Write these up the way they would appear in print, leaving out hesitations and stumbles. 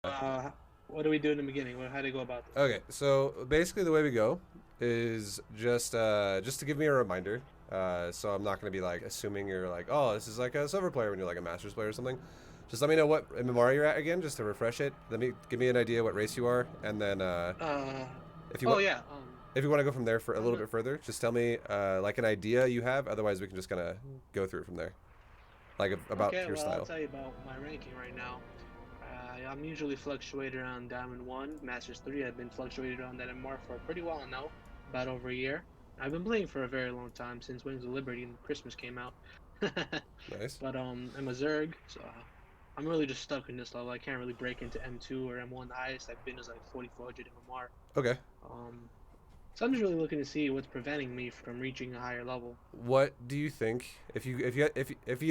Uh, what do we do in the beginning? How do you go about this? Okay, so basically the way we go is just to give me a reminder. So I'm not gonna be like assuming you're like, oh, this is like a silver player when you're like a masters player or something. Just let me know what MMR you're at again, just to refresh it. Let me give me an idea what race you are, and then Uh, if you oh want yeah. if you want to go from there for a I'm little not, bit further, just tell me like an idea you have. Otherwise, we can just kind of go through from there, like about okay. your Well, I'll style. tell you about my ranking right now. I'm usually fluctuated around Diamond One, Masters Three. I've been fluctuated around that MMR for pretty while now, about over a year. I've been playing for a very long time since Wings of Liberty and Christmas came out. Nice. But I'm a Zerg, so I'm really just stuck in this level. I can't really break into M2 or M1. The highest I've been is like 4400 MMR. Okay. Um, So I'm just really looking to see what's preventing me from reaching a higher level. What do you think? If you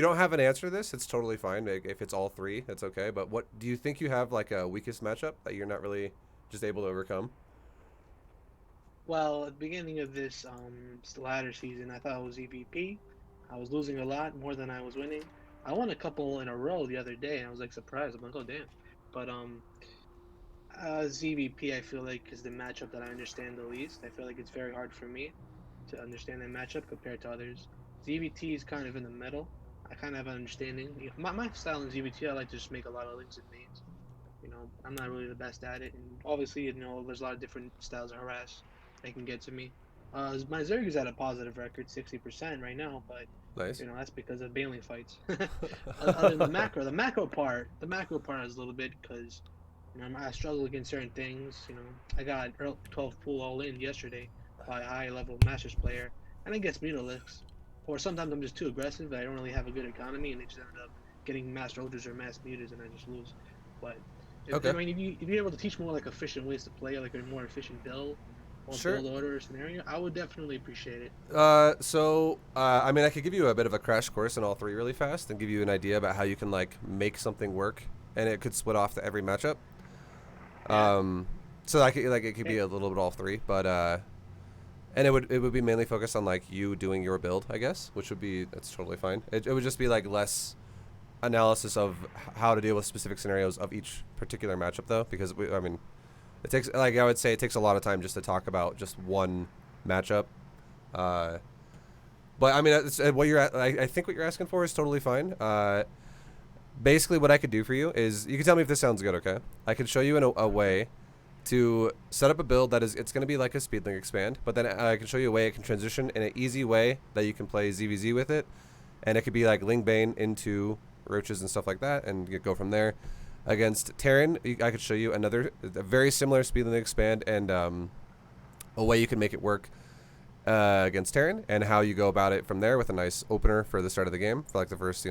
don't have an answer to this, it's totally fine. Like, if it's all three, that's okay. But what do you think you have like a weakest matchup that you're not really just able to overcome? Well, at the beginning of this latter season, I thought it was EVP. I was losing a lot more than I was winning. I won a couple in a row the other day, and I was like surprised. I'm like, oh damn. But ZVP, I feel like is the matchup that I understand the least. I feel like it's very hard for me to understand that matchup compared to others. ZVT is kind of in the middle. I kind of have an understanding. My style in ZVT, I like to just make a lot of links and mains. I'm not really the best at it, and obviously, there's a lot of different styles of harass they can get to me. My Zerg is at a positive record, 60% right now, but Nice. that's because of Bane fights. Other than the macro part is a little bit because I struggle against certain things. I got 12 pool all in yesterday by a high level Masters player, and it gets me to licks. Or sometimes I'm just too aggressive. I don't really have a good economy, and they just end up getting master ultras or mass mutas, and I just lose. But I Okay. mean, if you're able to teach more like efficient ways to play, like a more efficient build or Sure. build order or scenario, I would definitely appreciate it. I mean, I could give you a bit of a crash course in all three really fast and give you an idea about how you can like make something work, and it could split off to every matchup. Yeah. Um, so it could be Hey, a little bit all three, but and it would be mainly focused on like you doing your build, I guess, which would be that's totally fine. It would just be like less analysis of how to deal with specific scenarios of each particular matchup, though, because I mean, it takes like I would say it takes a lot of time just to talk about just one matchup. Uh, but I mean, what you're at, I think what you're asking for is totally fine. Basically, what I could do for you is you can tell me if this sounds good. Okay, I could show you in a okay. way to set up a build that is it's going to be like a speedling expand, but then I can show you a way it can transition in an easy way that you can play ZVZ with it, and it could be like Ling Bane into roaches and stuff like that, and you go from there. Against Terran, I could show you a very similar speedling expand and a way you can make it work against Terran, and how you go about it from there with a nice opener for the start of the game for like the first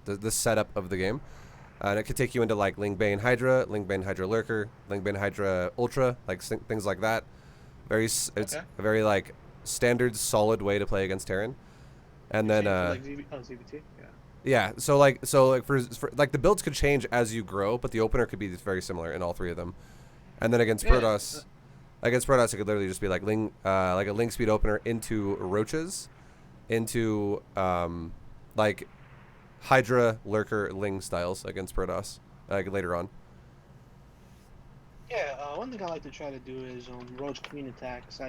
the setup of the game. And it could take you into like Ling Bane Hydra Lurker, Ling Bane Hydra Ultra, like things like that. It's Okay. a very like standard solid way to play against Terran. And You're then saying for like ZVT? Yeah. yeah, so like for like the builds could change as you grow, but the opener could be very similar in all three of them. And then Yeah. Against Protoss, it could literally just be like a Ling speed opener into roaches, into like Hydra Lurker Ling styles against Protoss later on. Yeah, one thing I like to try to do is roach queen attacks.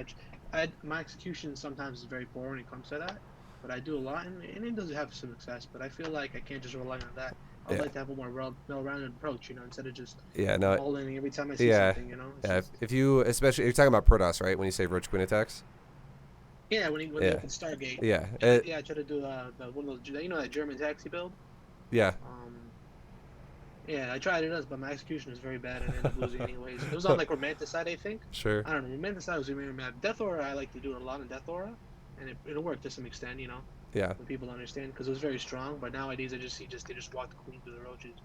My execution sometimes is very poor when it comes to that, but I do a lot, and it does have some success. But I feel like I can't just rely on that. I would Yeah, like to have a more well-rounded approach, instead of just yeah, no, all in every time I see yeah, something. It's yeah. just If you especially if you're talking about Protoss, right? When you say Roach Queen attacks, yeah. When they yeah, open Stargate, yeah, yeah, I try to do one of those. That German taxi build. yeah, Um, yeah, I tried it, but my execution was very bad, and I ended up losing anyways. It was on like Romanticide, I think. sure, I don't know. Romanticide was very mad. Death Aura, I like to do it a lot in Death Aura, and it'll work to some extent, yeah, when people understand, because it was very strong. But nowadays, they just walk the queen through the roaches.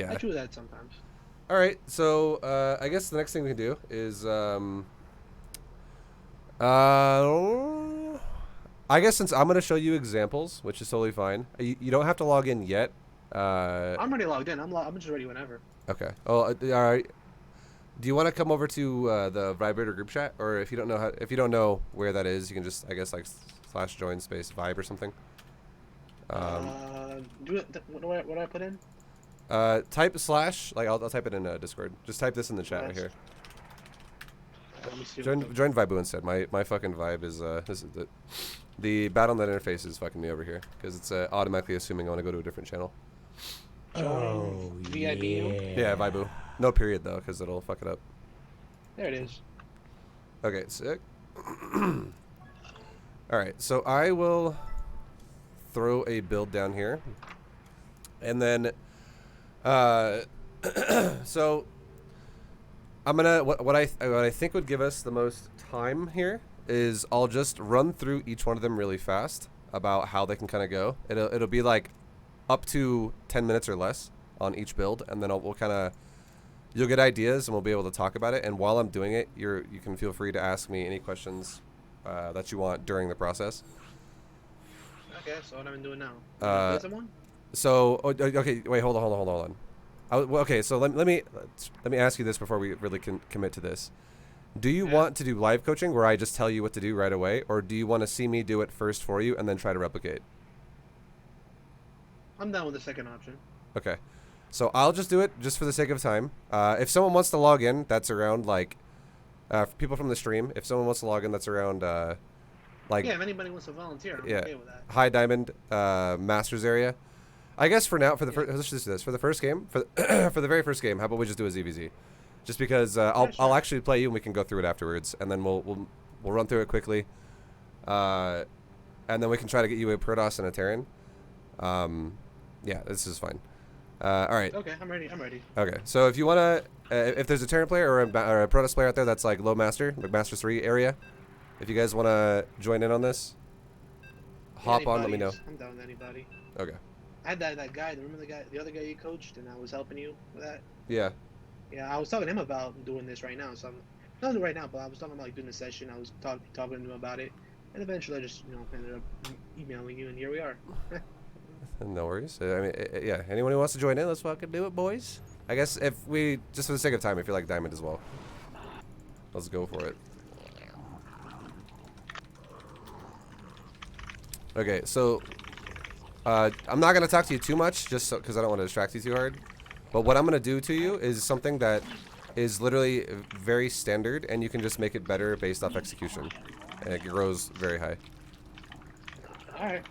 I yeah. choose that sometimes. All right, so I guess the next thing we can do is I guess since I'm gonna show you examples, which is totally fine. You don't have to log in yet. Uh, I'm already logged in. I'm just ready whenever. okay. Oh, all right. Do you want to come over to the Vibrator group chat, or if you don't know where that is, you can just I guess like slash join space vibe or something. Um, What do I put in? Type slash, like I'll type it in Discord. Just type this in the chat right here. Let me see Join Vibu instead. My fucking vibe is this is the BattleNet interface is fucking me over here because it's automatically assuming I want to go to a different channel. Join VIBU. Yeah, Vibu. No period though, because it'll fuck it up. There it is. Okay, sick. All right, so I will throw a build down here, and then so I'm gonna what I think would give us the most time here is I'll just run through each one of them really fast about how they can kind of go. It'll be like up to 10 minutes or less on each build, and then we'll kind of you'll get ideas and we'll be able to talk about it. And while I'm doing it, you can feel free to ask me any questions that you want during the process. Okay, so what I'm doing now? Someone? So okay, wait, hold on. Okay, so let me ask you this before we really can commit to this. Do you want to do live coaching where I just tell you what to do right away, or do you want to see me do it first for you and then try to replicate? I'm down with the second option. Okay, so I'll just do it just for the sake of time. If someone wants to log in, that's around like people from the stream. If someone wants to log in, that's around like if anybody wants to volunteer, I'm okay with that. High Diamond Masters area. I guess for now, for the first, let's just do this for the first game. For for the very first game, how about we just do a ZVZ? Just because I'll actually play you and we can go through it afterwards, and then we'll run through it quickly, and then we can try to get you a Protoss and a Terran. Yeah, this is fine. All right. Okay, I'm ready. Okay, so if you wanna, if there's a Terran player or a Protoss player out there that's like low master, like Master 3 area, if you guys wanna join in on this, hop on. Let me know. I'm down with anybody. Okay. I had that guy. Remember the other guy you coached, and I was helping you with that. Yeah. Yeah, I was talking to him about doing this right now. So I'm not doing it right now, but I was talking about like doing the session. I was talking to him about it, and eventually I just ended up emailing you, and here we are. No worries. I mean, yeah. Anyone who wants to join in, let's fucking do it, boys. I guess if we just for the sake of time, if you like Diamond as well, let's go for it. Okay, so I'm not gonna talk to you too much, just because I don't want to distract you too hard. But what I'm gonna do to you is something that is literally very standard, and you can just make it better based off execution, and it grows very high. All right.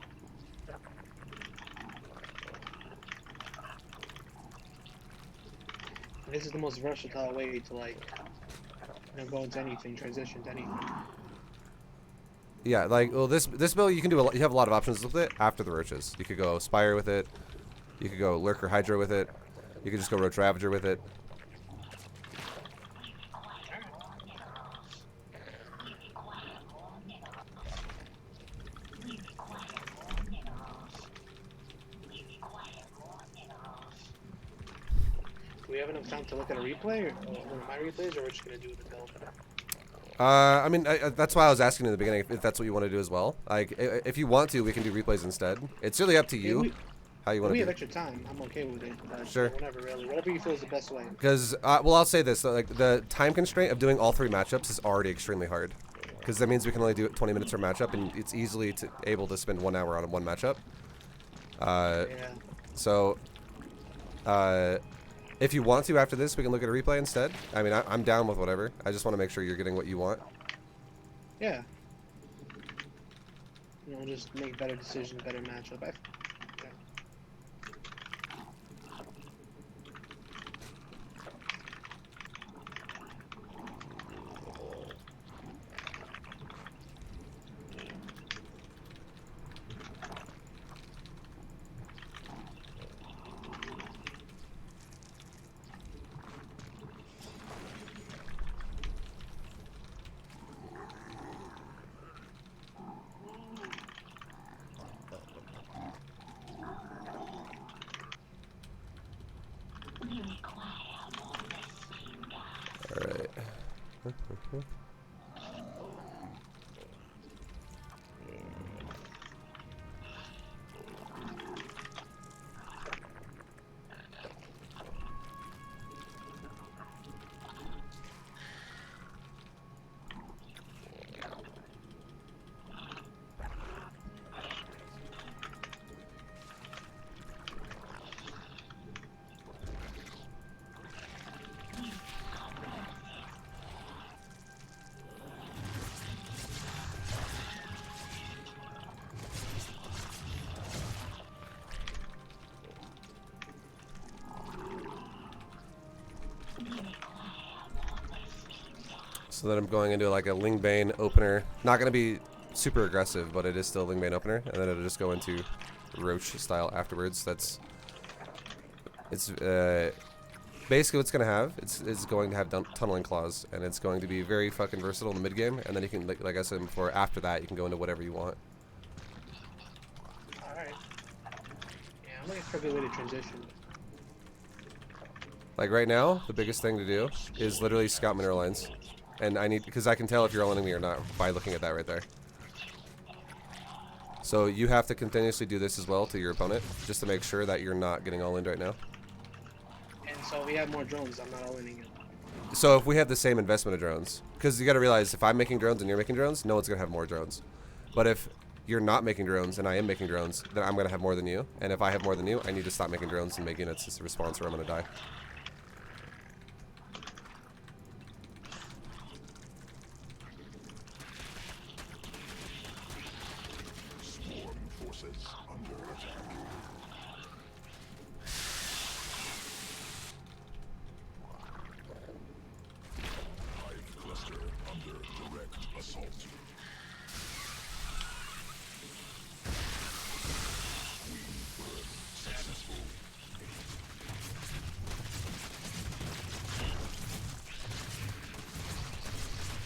This is the most versatile way to like go into anything, transition to anything. Yeah, like this build you can do you have a lot of options with it after the roaches. You could go Spire with it. You could go Lurker Hydra with it. You could just go Roach Ravager with it. Do we have enough time to look at a replay, or one of my replays, or we're just gonna do the build? I mean, that's why I was asking in the beginning if that's what you want to do as well. Like, if you want to, we can do replays instead. It's really up to you how you want to do it. We have extra time. I'm okay with it. Sure. Whatever, really. Whatever you feel is the best way. Because, well, I'll say this. Like, the time constraint of doing all 3 matchups is already extremely hard. Because that means we can only do 20 minutes per matchup, and it's easily able to spend 1 hour on one matchup. Yeah. So, if you want to after this, we can look at a replay instead. I mean, I'm down with whatever. I just want to make sure you're getting what you want. Yeah. Just make better decisions, better matchup. Yeah. Alright. So then I'm going into like a Ling Bane opener. Not going to be super aggressive, but it is still a Ling Bane opener. And then it'll just go into Roach style afterwards. It's basically what's going to have. It's going to have Tunneling Claws. And it's going to be very fucking versatile in the mid game. And then you can, like I said before, after that, you can go into whatever you want. Alright. Yeah, I'm looking for a good way to transition. Like right now, the biggest thing to do is literally scout mineral lines. And because I can tell if you're all-inning me or not by looking at that right there. So you have to continuously do this as well to your opponent, just to make sure that you're not getting all-in right now. And so if we have more drones, I'm not all-inning it. So if we have the same investment of drones, because you got to realize if I'm making drones and you're making drones, no one's going to have more drones. But if you're not making drones and I am making drones, then I'm going to have more than you. And if I have more than you, I need to stop making drones and make units as a response or I'm going to die.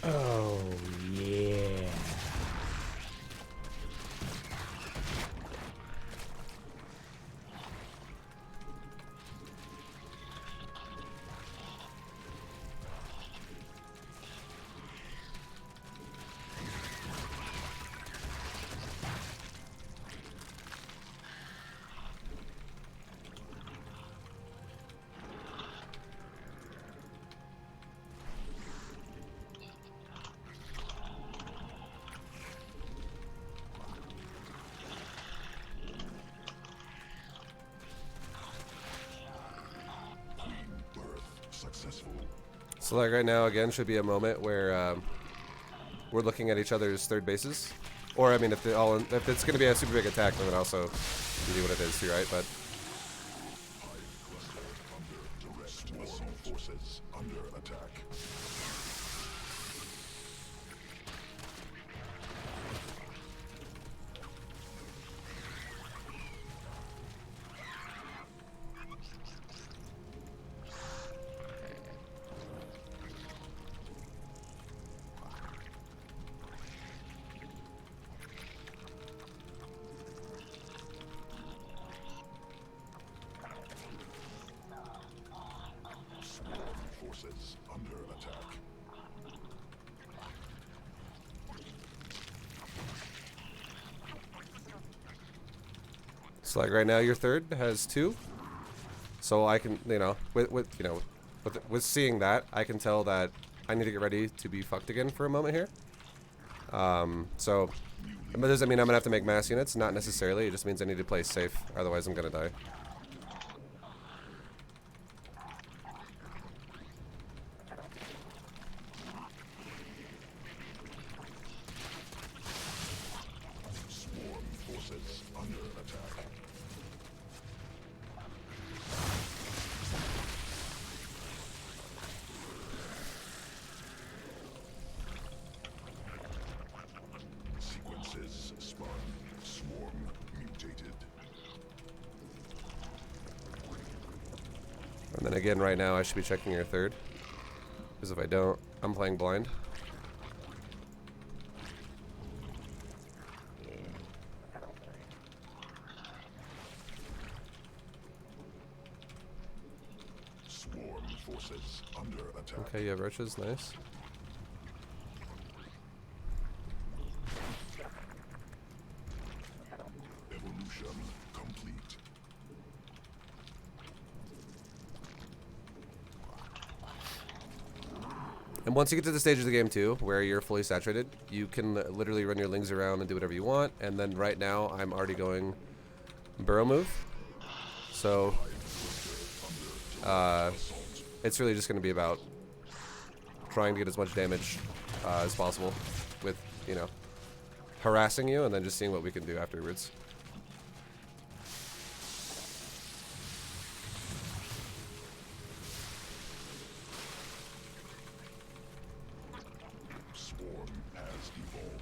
Oh, yeah. So like right now, again, should be a moment where we're looking at each other's third bases. Or, I mean, if it's going to be a super big attack, then it also can be what it is too, right? But forces under attack. Forces under attack. so like right now, your third has 2. So I can, with seeing that, I can tell that I need to get ready to be fucked again for a moment here. So, but does that mean I'm gonna have to make mass units? Not necessarily. It just means I need to play safe. Otherwise, I'm gonna die. Swarm forces under attack. Sequences spun. Swarm mutated. And then again, right now, I should be checking your third. Because if I don't, I'm playing blind. Swarm forces under attack. Okay, you have roaches. Nice. Evolution complete. And once you get to the stage of the game too, where you're fully saturated, you can literally run your Lings around and do whatever you want. And then right now, I'm already going burrow move. So it's really just going to be about trying to get as much damage as possible with, harassing you and then just seeing what we can do afterwards. form has evolved.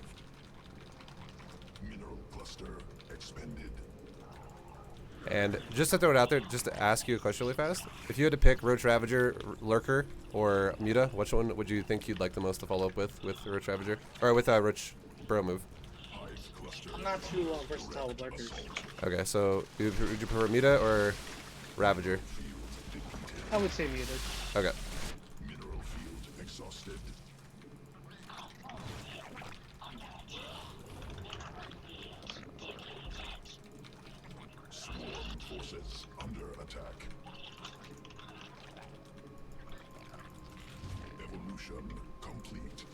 Mineral cluster expended. And just to throw it out there, just to ask you a question really fast. If you had to pick Roach Ravager, Lurker, or Muta, which one would you think you'd like the most to follow up with Roach Ravager? Or with Roach Bro move? Hive cluster. I'm not too versatile with lurkers. Okay, so would you prefer Muta or Ravager? I would say muted. Okay. Mineral field exhausted. Swarm forces under attack. Evolution complete.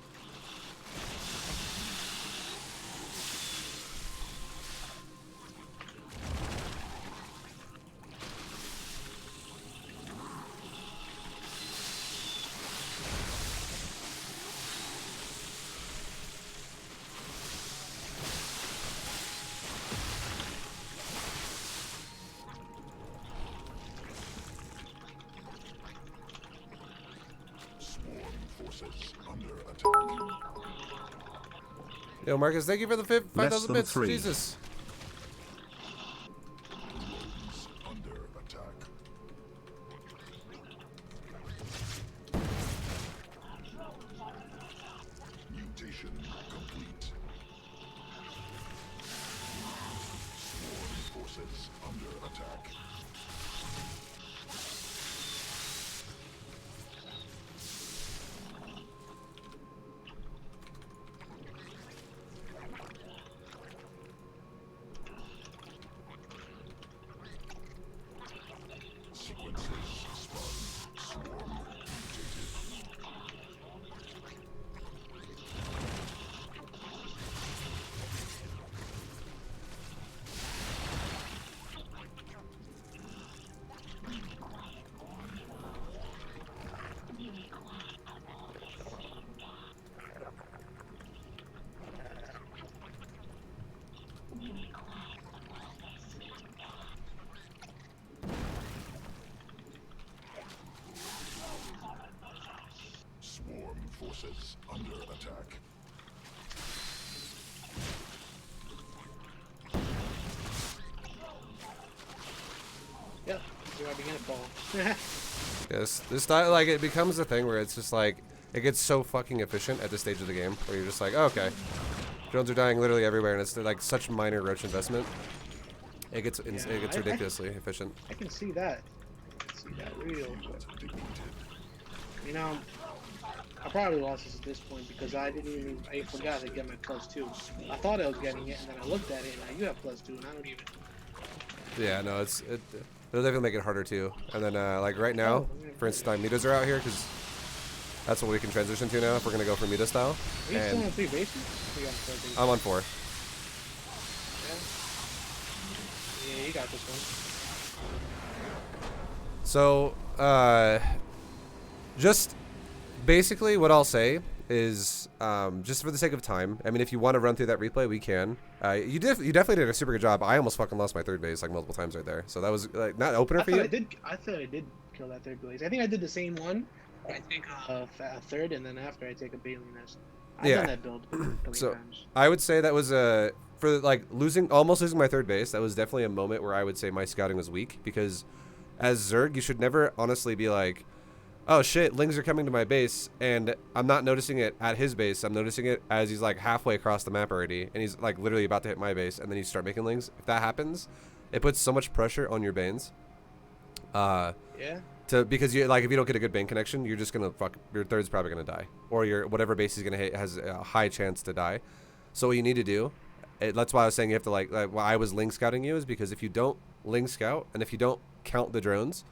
Swarm forces under attack. Yo, Marcus, thank you for the 5,000 than bits. 3. Jesus. Drones under attack. Mutation complete. Swarm forces under attack. Sequences spun. Swarm mutated. Swarm forces under attack. Yep. You're already gonna fall. Yes, this style, like, it becomes a thing where it's just like, it gets so fucking efficient at this stage of the game, where you're just like, oh, okay, drones are dying literally everywhere, and it's like such minor roach investment. It gets it gets ridiculously efficient. I can see that. I can see that real quick. Depleted. You know, I probably lost this at this point because I forgot to get my +2. I thought I was getting it, and then I looked at it, and now you have +2, and I don't even. Yeah, no, it'll definitely make it harder too. And then like right now, for instance, my mutas are out here because that's what we can transition to now if we're gonna go for muta style. Are you still And on 3 bases? Or you on 4 bases? I'm on 4. Yeah, you got this one. So just basically what I'll say is just for the sake of time. I mean, if you want to run through that replay, we can. You definitely did a super good job. I almost fucking lost my 3rd base like multiple times right there. So that was like not opener for you. I thought I did kill that 3rd base. I think I did the same one. I take a 3rd, and then after I take a Bane nest. I've done that build a couple So times. I would say that was for like almost losing my 3rd base. That was definitely a moment where I would say my scouting was weak because as Zerg, you should never honestly be like, oh shit, Lings are coming to my base, and I'm not noticing it at his base. I'm noticing it as he's like halfway across the map already, and he's like literally about to hit my base, and then you start making Lings. If that happens, it puts so much pressure on your Banes. Yeah. Because you like if you don't get a good Bane connection, you're just gonna your 3rd's probably gonna die, or your whatever base he's gonna hit has a high chance to die. So what you need to do, that's why I was saying you have to like why I was Ling scouting you is because if you don't Ling scout and if you don't count the drones,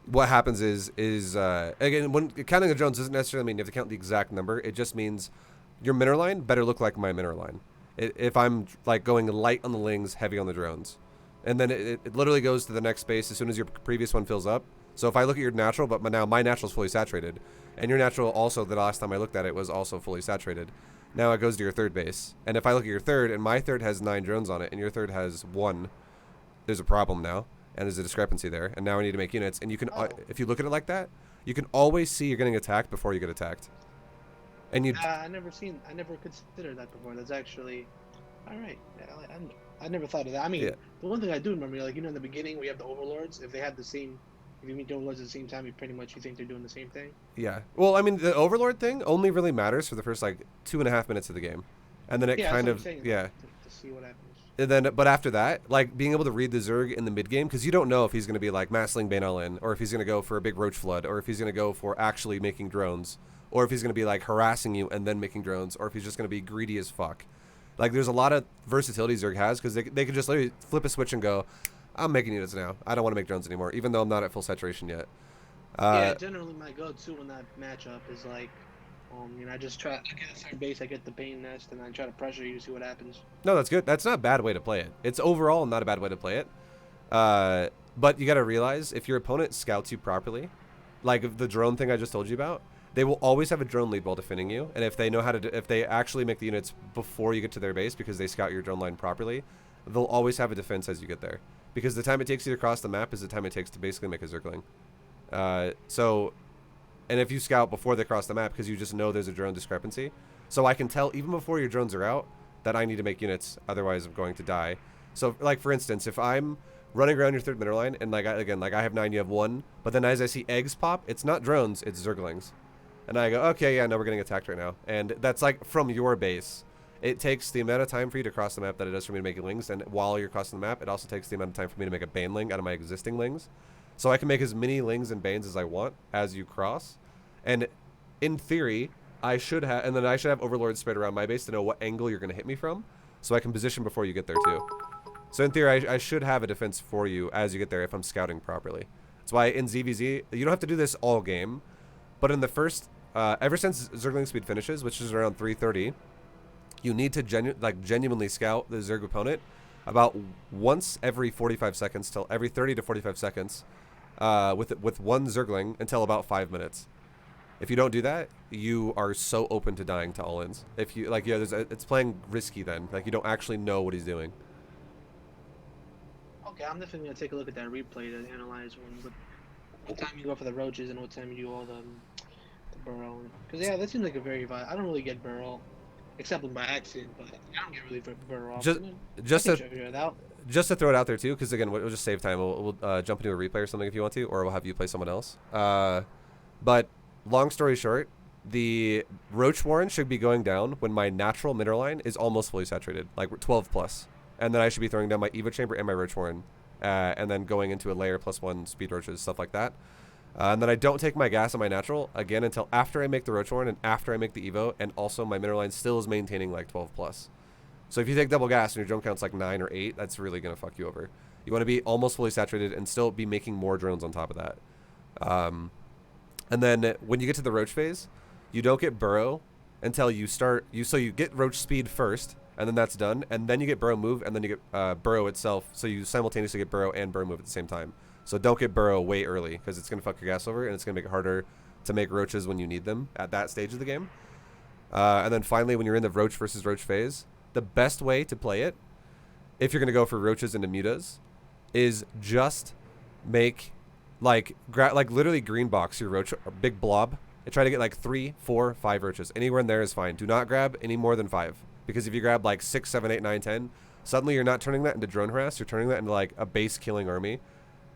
what happens is again, when counting the drones doesn't necessarily mean you have to count the exact number. It just means your mineral line better look like my mineral line. If I'm like going light on the Lings, heavy on the drones, and then it literally goes to the next space as soon as your previous one fills up. So if I look at your natural, but now my natural is fully saturated, and your natural also the last time I looked at it was also fully saturated. Now it goes to your 3rd base, and if I look at your 3rd, and my 3rd has 9 drones on it, and your 3rd has 1, there's a problem now. And there's a discrepancy there, and now I need to make units. And you can, if you look at it like that, you can always see you're getting attacked before you get attacked. And you I never considered that before. That's actually, all right. Yeah, I never thought of that. I mean, Yeah. the one thing I do remember, like, in the beginning, we have the overlords. If they have the same, if you meet the overlords at the same time, you think they're doing the same thing. Yeah. Well, I mean, the Overlord thing only really matters for the first like 2.5 minutes of the game, and then it Yeah, that's kind what I'm of saying. yeah. To see what happens. And then, but after that, like being able to read the Zerg in the mid game, because you don't know if he's going to be like massling Bane all in, or if he's going to go for a big roach flood, or if he's going to go for actually making drones, or if he's going to be like harassing you and then making drones, or if he's just going to be greedy as fuck. Like there's a lot of versatility Zerg has because they can just literally flip a switch and go, I'm making units now. I don't want to make drones anymore, even though I'm not at full saturation yet. Yeah, generally my go-to in that matchup is like, I just I get a third base, I get the Bane nest, and I try to pressure you to see what happens. No, that's good. That's not a bad way to play it. It's overall not a bad way to play it. But you got to realize if your opponent scouts you properly, like the drone thing I just told you about, they will always have a drone lead while defending you. And if they know how to, if they actually make the units before you get to their base because they scout your drone line properly, they'll always have a defense as you get there. Because the time it takes you to cross the map is the time it takes to basically make a Zergling. And if you scout before they cross the map because you just know there's a drone discrepancy. So I can tell even before your drones are out that I need to make units, otherwise I'm going to die. So like for instance, if I'm running around your third middle line and like I have 9, you have 1, but then as I see eggs pop, it's not drones, it's Zerglings. And I go, okay, yeah, no, we're getting attacked right now. And that's like from your base. It takes the amount of time for you to cross the map that it does for me to make Lings, and while you're crossing the map, it also takes the amount of time for me to make a Baneling out of my existing Lings. So I can make as many Lings and Banes as I want as you cross. And in theory, I should have Overlords spread around my base to know what angle you're going to hit me from, so I can position before you get there too. So in theory, I should have a defense for you as you get there if I'm scouting properly. That's why in ZVZ, you don't have to do this all game, but in the first, ever since Zergling speed finishes, which is around 3:30, you need to genuinely scout the Zerg opponent about once every 45 seconds till every 30 to 45 seconds with one Zergling until about 5 minutes. If you don't do that, you are so open to dying to all-ins. If you it's playing risky then. Like you don't actually know what he's doing. Okay, I'm definitely gonna take a look at that replay to analyze what time you go for the roaches and what time you do all the burrow. Because yeah, that seems like a very I don't really get burrow, except by accident, but I don't get really burrow often. Just to figure it out. Just to throw it out there too, because again, we'll just save time. We'll jump into a replay or something if you want to, or we'll have you play someone else. But long story short, the Roach Warren should be going down when my natural mineral line is almost fully saturated, like 12 plus. And then I should be throwing down my Evo Chamber and my Roach Warren, and then going into a layer +1 speed roaches, stuff like that. And then I don't take my gas on my natural again until after I make the Roach Warren and after I make the Evo, and also my mineral line still is maintaining like 12 plus. So if you take double gas and your drone count's like 9 or 8, that's really going to fuck you over. You want to be almost fully saturated and still be making more drones on top of that. And then when you get to the Roach phase, you don't get Burrow until you start, so you get Roach speed first, and then that's done, and then you get Burrow move, and then you get Burrow itself, so you simultaneously get Burrow and Burrow move at the same time. So don't get Burrow way early, because it's going to fuck your gas over, and it's going to make it harder to make Roaches when you need them at that stage of the game. And then finally, when you're in the Roach versus Roach phase, the best way to play it, if you're going to go for Roaches into Mutas, is just make like literally green box your Roach, a big blob, and try to get like 3, 4, 5 Roaches. Anywhere in there is fine. Do not grab any more than 5, because if you grab like 6, 7, 8, 9, 10, suddenly you're not turning that into drone harass. You're turning that into like a base killing army.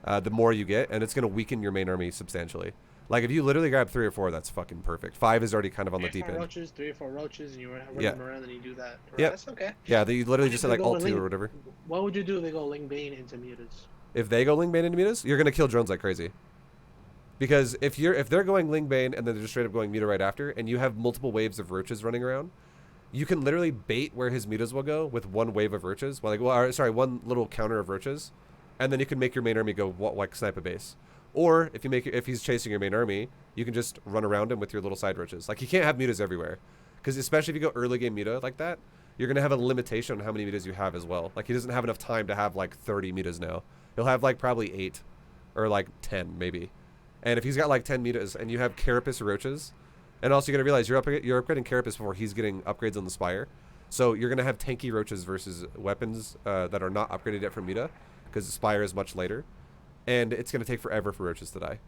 The more you get, and it's going to weaken your main army substantially. Like if you literally grab 3 or 4, that's fucking perfect. 5 is already kind of on the deep end. Roaches, 3 or 4 roaches, and you run them around and you do that. Yeah, that's okay. Yeah, you literally just said like alt 2 or whatever. What would you do if they go Ling Bane into Mutas? If they go Ling Bane into Mutas, you're gonna kill drones like crazy. Because if they're going Ling Bane and then they're just straight up going Muta right after, and you have multiple waves of Roaches running around, you can literally bait where his Mutas will go with one wave of Roaches. One little counter of Roaches, and then you can make your main army go like snipe a base. Or if he's chasing your main army, you can just run around him with your little side Roaches. Like you can't have Mutas everywhere, because especially if you go early game Muta like that, you're gonna have a limitation on how many Mutas you have as well. Like he doesn't have enough time to have like 30 Mutas now. He'll have like probably 8 or like 10 maybe. And if he's got like 10 Mutas and you have Carapace Roaches, and also you're gonna realize you're upgrading Carapace before he's getting upgrades on the Spire, so you're gonna have tanky Roaches versus weapons that are not upgraded yet from Muta, because the Spire is much later, and it's gonna take forever for Roaches to die.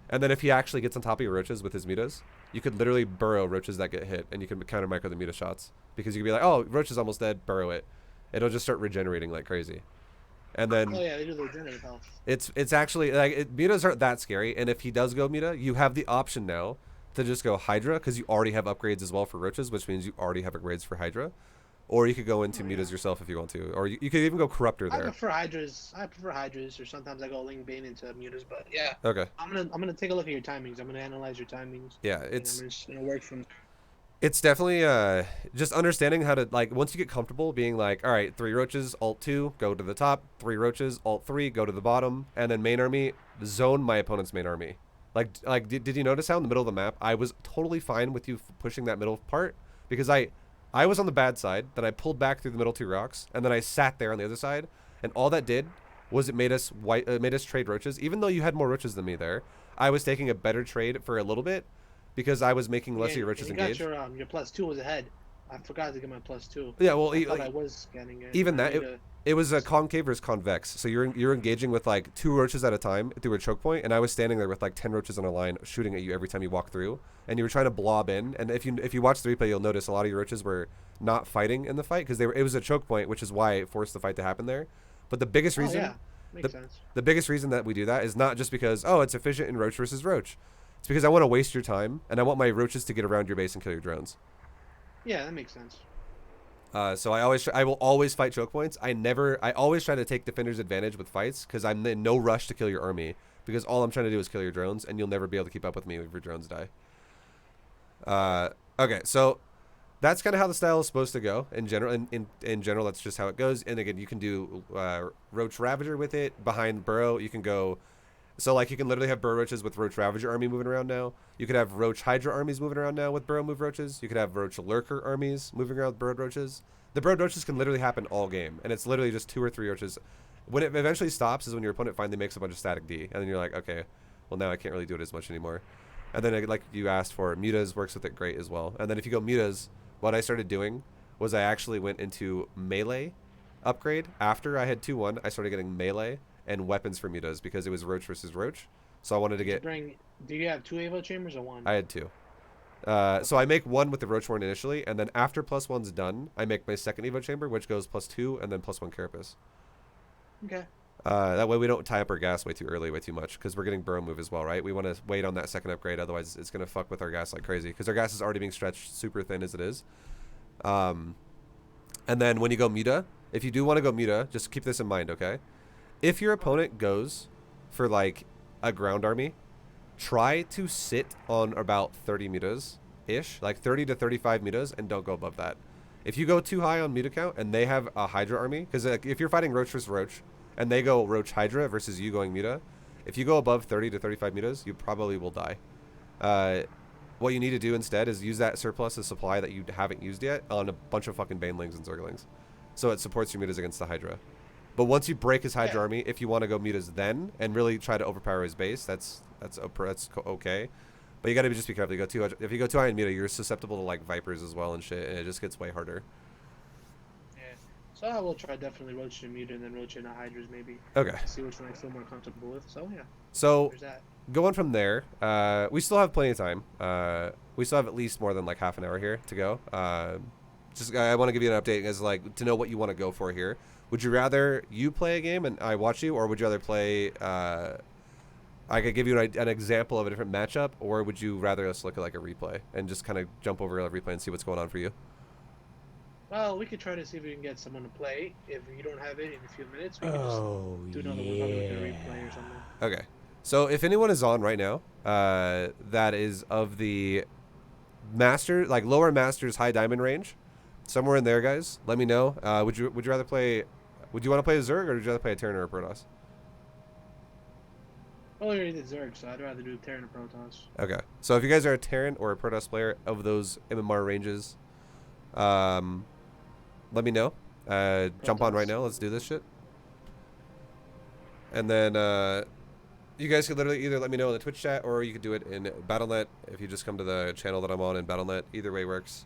And then if he actually gets on top of your roaches with his mutas, you could literally burrow roaches that get hit, and you can counter micro the muta shots. Because you could be like, oh, roach is almost dead, burrow it. It'll just start regenerating like crazy. And then Oh yeah, they do the regenerative health. it's actually like mutas aren't that scary. And if he does go muta, you have the option now to just go Hydra because you already have upgrades as well for roaches, which means you already have upgrades for Hydra. Or you could go into mutas yourself if you want to, or you could even go Corruptor I there. prefer Hydras. Or sometimes I go Ling Bane into mutas. But yeah, Okay. I'm gonna take a look at your timings. I'm gonna analyze your timings. Yeah, And it's I'm just gonna work from. it's definitely just understanding how to, like, once you get comfortable being like, all right, 3 roaches, alt 2, go to the top, 3 roaches, alt 3, go to the bottom, and then main army, zone my opponent's main army. Like did you notice how in the middle of the map I was totally fine with you pushing that middle part because I was on the bad side, then I pulled back through the middle 2 rocks, and then I sat there on the other side, and all that did was it made us trade roaches. Even though you had more roaches than me there, I was taking a better trade for a little bit because I was making less of your roaches engaged. Your +2 was ahead. I forgot to get my +2. Yeah, well, I thought I was scanning it. even that it was a concave versus convex, so you're engaging with like 2 roaches at a time through a choke point, and I was standing there with like 10 roaches on a line shooting at you every time you walk through, and you were trying to blob in. And if you watch the replay, you'll notice a lot of your roaches were not fighting in the fight because it was a choke point, which is why it forced the fight to happen there. But the biggest reason, yeah. Makes sense. the biggest reason that we do that is not just because it's efficient in roach versus roach. It's because I want to waste your time, and I want my roaches to get around your base and kill your drones. Yeah, that makes sense. So I will always fight choke points. I always try to take defender's advantage with fights because I'm in no rush to kill your army because all I'm trying to do is kill your drones, and you'll never be able to keep up with me if your drones die. Okay, so that's kind of how the style is supposed to go in general. In general, that's just how it goes. And again, you can do Roach Ravager with it behind Burrow. You can go. So, like, you can literally have Burrow Roaches with Roach Ravager army moving around now. You could have Roach Hydra armies moving around now with Burrow move Roaches. You could have Roach Lurker armies moving around with Burrowed Roaches. The Burrowed Roaches can literally happen all game, and it's literally just 2 or 3 Roaches. When it eventually stops is when your opponent finally makes a bunch of static D, and then you're like, okay, well, now I can't really do it as much anymore. And then, like you asked for, Mutas works with it great as well. And then if you go Mutas, what I started doing was I actually went into melee upgrade. After I had 2-1, I started getting melee and weapons for mutas because it was roach versus roach. So I wanted to get. Do you have 2 Avo chambers or 1? I had 2. So I make 1 with the roach horn initially, and then after +1's done, I make my second Evo chamber, which goes +2 and then +1 carapace. Okay. That way we don't tie up our gas way too early, way too much, because we're getting burrow move as well, right? We want to wait on that second upgrade, otherwise it's gonna fuck with our gas like crazy, because our gas is already being stretched super thin as it is. And then when you go muta, if you do want to go muta, just keep this in mind, okay? If your opponent goes for like a ground army, try to sit on about 30 mutas ish, like 30 to 35 mutas, and don't go above that. If you go too high on muta count and they have a Hydra army, because if you're fighting roach versus roach and they go roach Hydra versus you going muta, if you go above 30 to 35 mutas, you probably will die. What you need to do instead is use that surplus of supply that you haven't used yet on a bunch of fucking Banelings and Zerglings, so it supports your mutas against the Hydra. But once you break his Hydra army, if you want to go mutas then and really try to overpower his base, that's okay. But you got to just be careful. If you go too high in muta, you're susceptible to like vipers as well and shit, and it just gets way harder. Yeah. So I will try definitely roach and muta and then roach and Hydras maybe. Okay. See which one I feel more comfortable with. So yeah. So There's that. going from there, we still have plenty of time. We still have at least more than like half an hour here to go. I want to give you an update as like to know what you want to go for here. Would you rather you play a game and I watch you, or would you rather play? I could give you an example of a different matchup, or would you rather us look at like a replay and just kind of jump over a replay and see what's going on for you? Well, we could try to see if we can get someone to play. If you don't have it in a few minutes, we can Oh, just do another one, probably look at a replay or something. Okay. So if anyone is on right now, that is of the master, like lower masters, high diamond range, somewhere in there, guys, let me know. Would you rather play? Would you want to play a Zerg, or would you rather play a Terran or a Protoss? Well, we already did Zerg, so I'd rather do Terran or Protoss. Okay. So if you guys are a Terran or a Protoss player of those MMR ranges, let me know. Jump on right now. Let's do this shit. And then you guys could literally either let me know in the Twitch chat, or you could do it in Battle.net if you just come to the channel that I'm on in Battle.net. Either way works.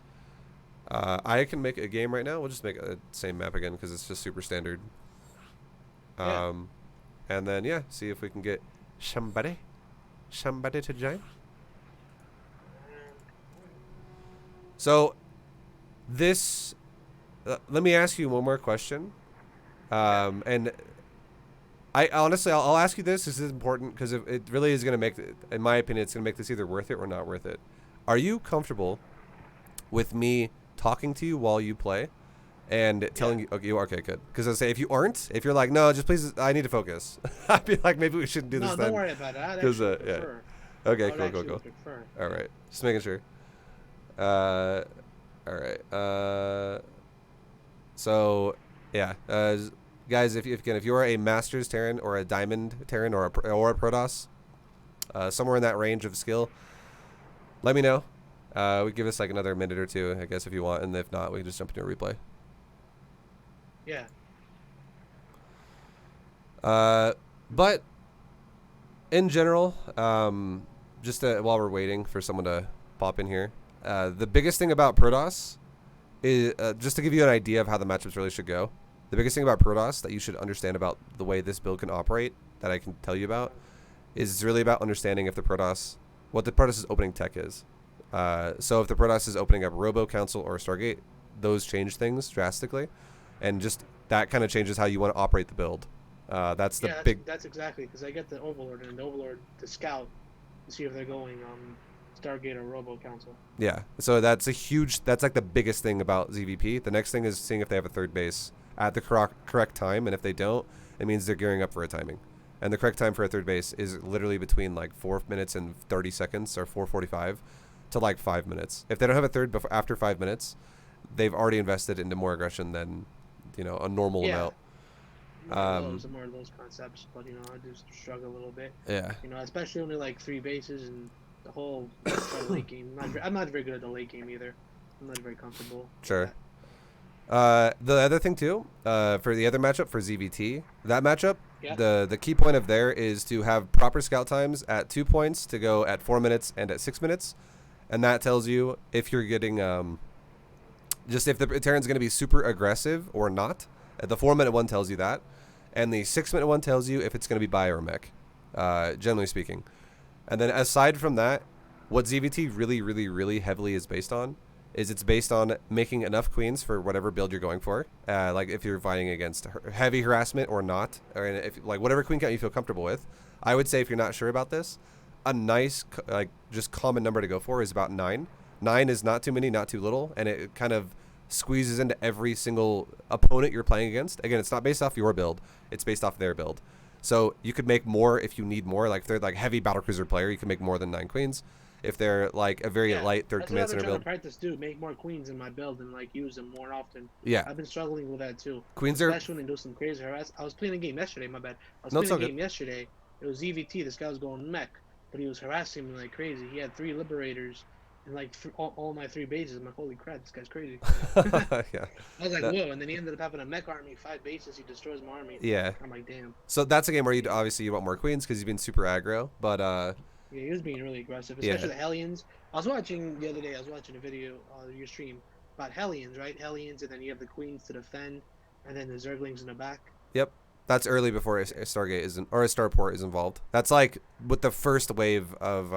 I can make a game right now. We'll just make a same map again because it's just super standard. Yeah. And then, yeah, see if we can get somebody. Somebody to join. So, this. Let me ask you one more question. And I honestly, I'll ask you this. This is important because it really is going to make, in my opinion, it's going to make this either worth it or not worth it. Are you comfortable with me talking to you while you play and telling you? Okay, you are. Okay, good. Because I say if you aren't, if you're like, no, just please, I need to focus. I'd be like, maybe we shouldn't do this. No, then. don't worry about it. I'd Because actually yeah. prefer. Okay, I cool, would cool, cool. actually prefer. All right, just making sure. All right. So, yeah, guys, if you are a Masters Terran or a Diamond Terran or a Protoss, somewhere in that range of skill, let me know. We give us like another minute or two, I guess, if you want, and if not, we can just jump into a replay. Yeah. But in general, just while we're waiting for someone to pop in here, the biggest thing about Protoss is, just to give you an idea of how the matchups really should go, the biggest thing about Protoss that you should understand about the way this build can operate, that I can tell you about, is really about understanding if the Protoss, what the Protoss's opening tech is. So if the Protoss is opening up Robo, Council, or Stargate, those change things drastically, and just that kind of changes how you want to operate the build. That's the big. That's exactly, because I get the Overlord and the Overlord to scout to see if they're going Stargate or Robo Council. Yeah, so that's like the biggest thing about ZVP. The next thing is seeing if they have a third base at the correct time, and if they don't, it means they're gearing up for a timing. And the correct time for a third base is literally between like 4 minutes and 30 seconds, or 4:45 to like 5 minutes. If they don't have a third after 5 minutes, they've already invested into more aggression than, a normal amount. More of those concepts, but I just struggle a little bit. Yeah. Especially only like 3 bases and the whole late game. I'm not very good at the late game either. I'm not very comfortable. Sure. The other thing too, for the other matchup for ZVT, that matchup, the key point of there is to have proper scout times at 2 points to go at 4 minutes and at 6 minutes, and that tells you if you're getting just if the Terran's going to be super aggressive or not. The 4 minute one tells you that, and the 6 minute one tells you if it's going to be buy or mech, generally speaking. And then aside from that, what ZVT really, really, really heavily is based on is it's based on making enough queens for whatever build you're going for. Like if you're fighting against heavy harassment or not, or if like whatever queen count you feel comfortable with. I would say if you're not sure about this, a nice just common number to go for is about 9. 9 is not too many, not too little, and it kind of squeezes into every single opponent you're playing against. Again, it's not based off your build, it's based off their build. So you could make more if you need more. Like if they're like heavy battlecruiser player, you can make more than 9 queens. If they're like a very light third command center build, practice make more queens in my build and like use them more often. Yeah, I've been struggling with that too. Queens especially when they do some crazy harass. I was playing a game yesterday. My bad. I was playing a game yesterday. It was EVT. This guy was going mech, but he was harassing me like crazy. He had 3 liberators and like all my 3 bases. I'm like, holy crap, this guy's crazy. Yeah. I was like, whoa, and then he ended up having a mech army, 5 bases. He destroys my army. Yeah. I'm like, damn. So that's a game where you want more queens because he's been super aggro, but yeah, he was being really aggressive, especially the Hellions. I was watching the other day. I was watching a video on your stream about Hellions, right? Hellions, and then you have the queens to defend, and then the Zerglings in the back. Yep. That's early before a Stargate isn't, or a Starport is involved. That's like with the first wave of.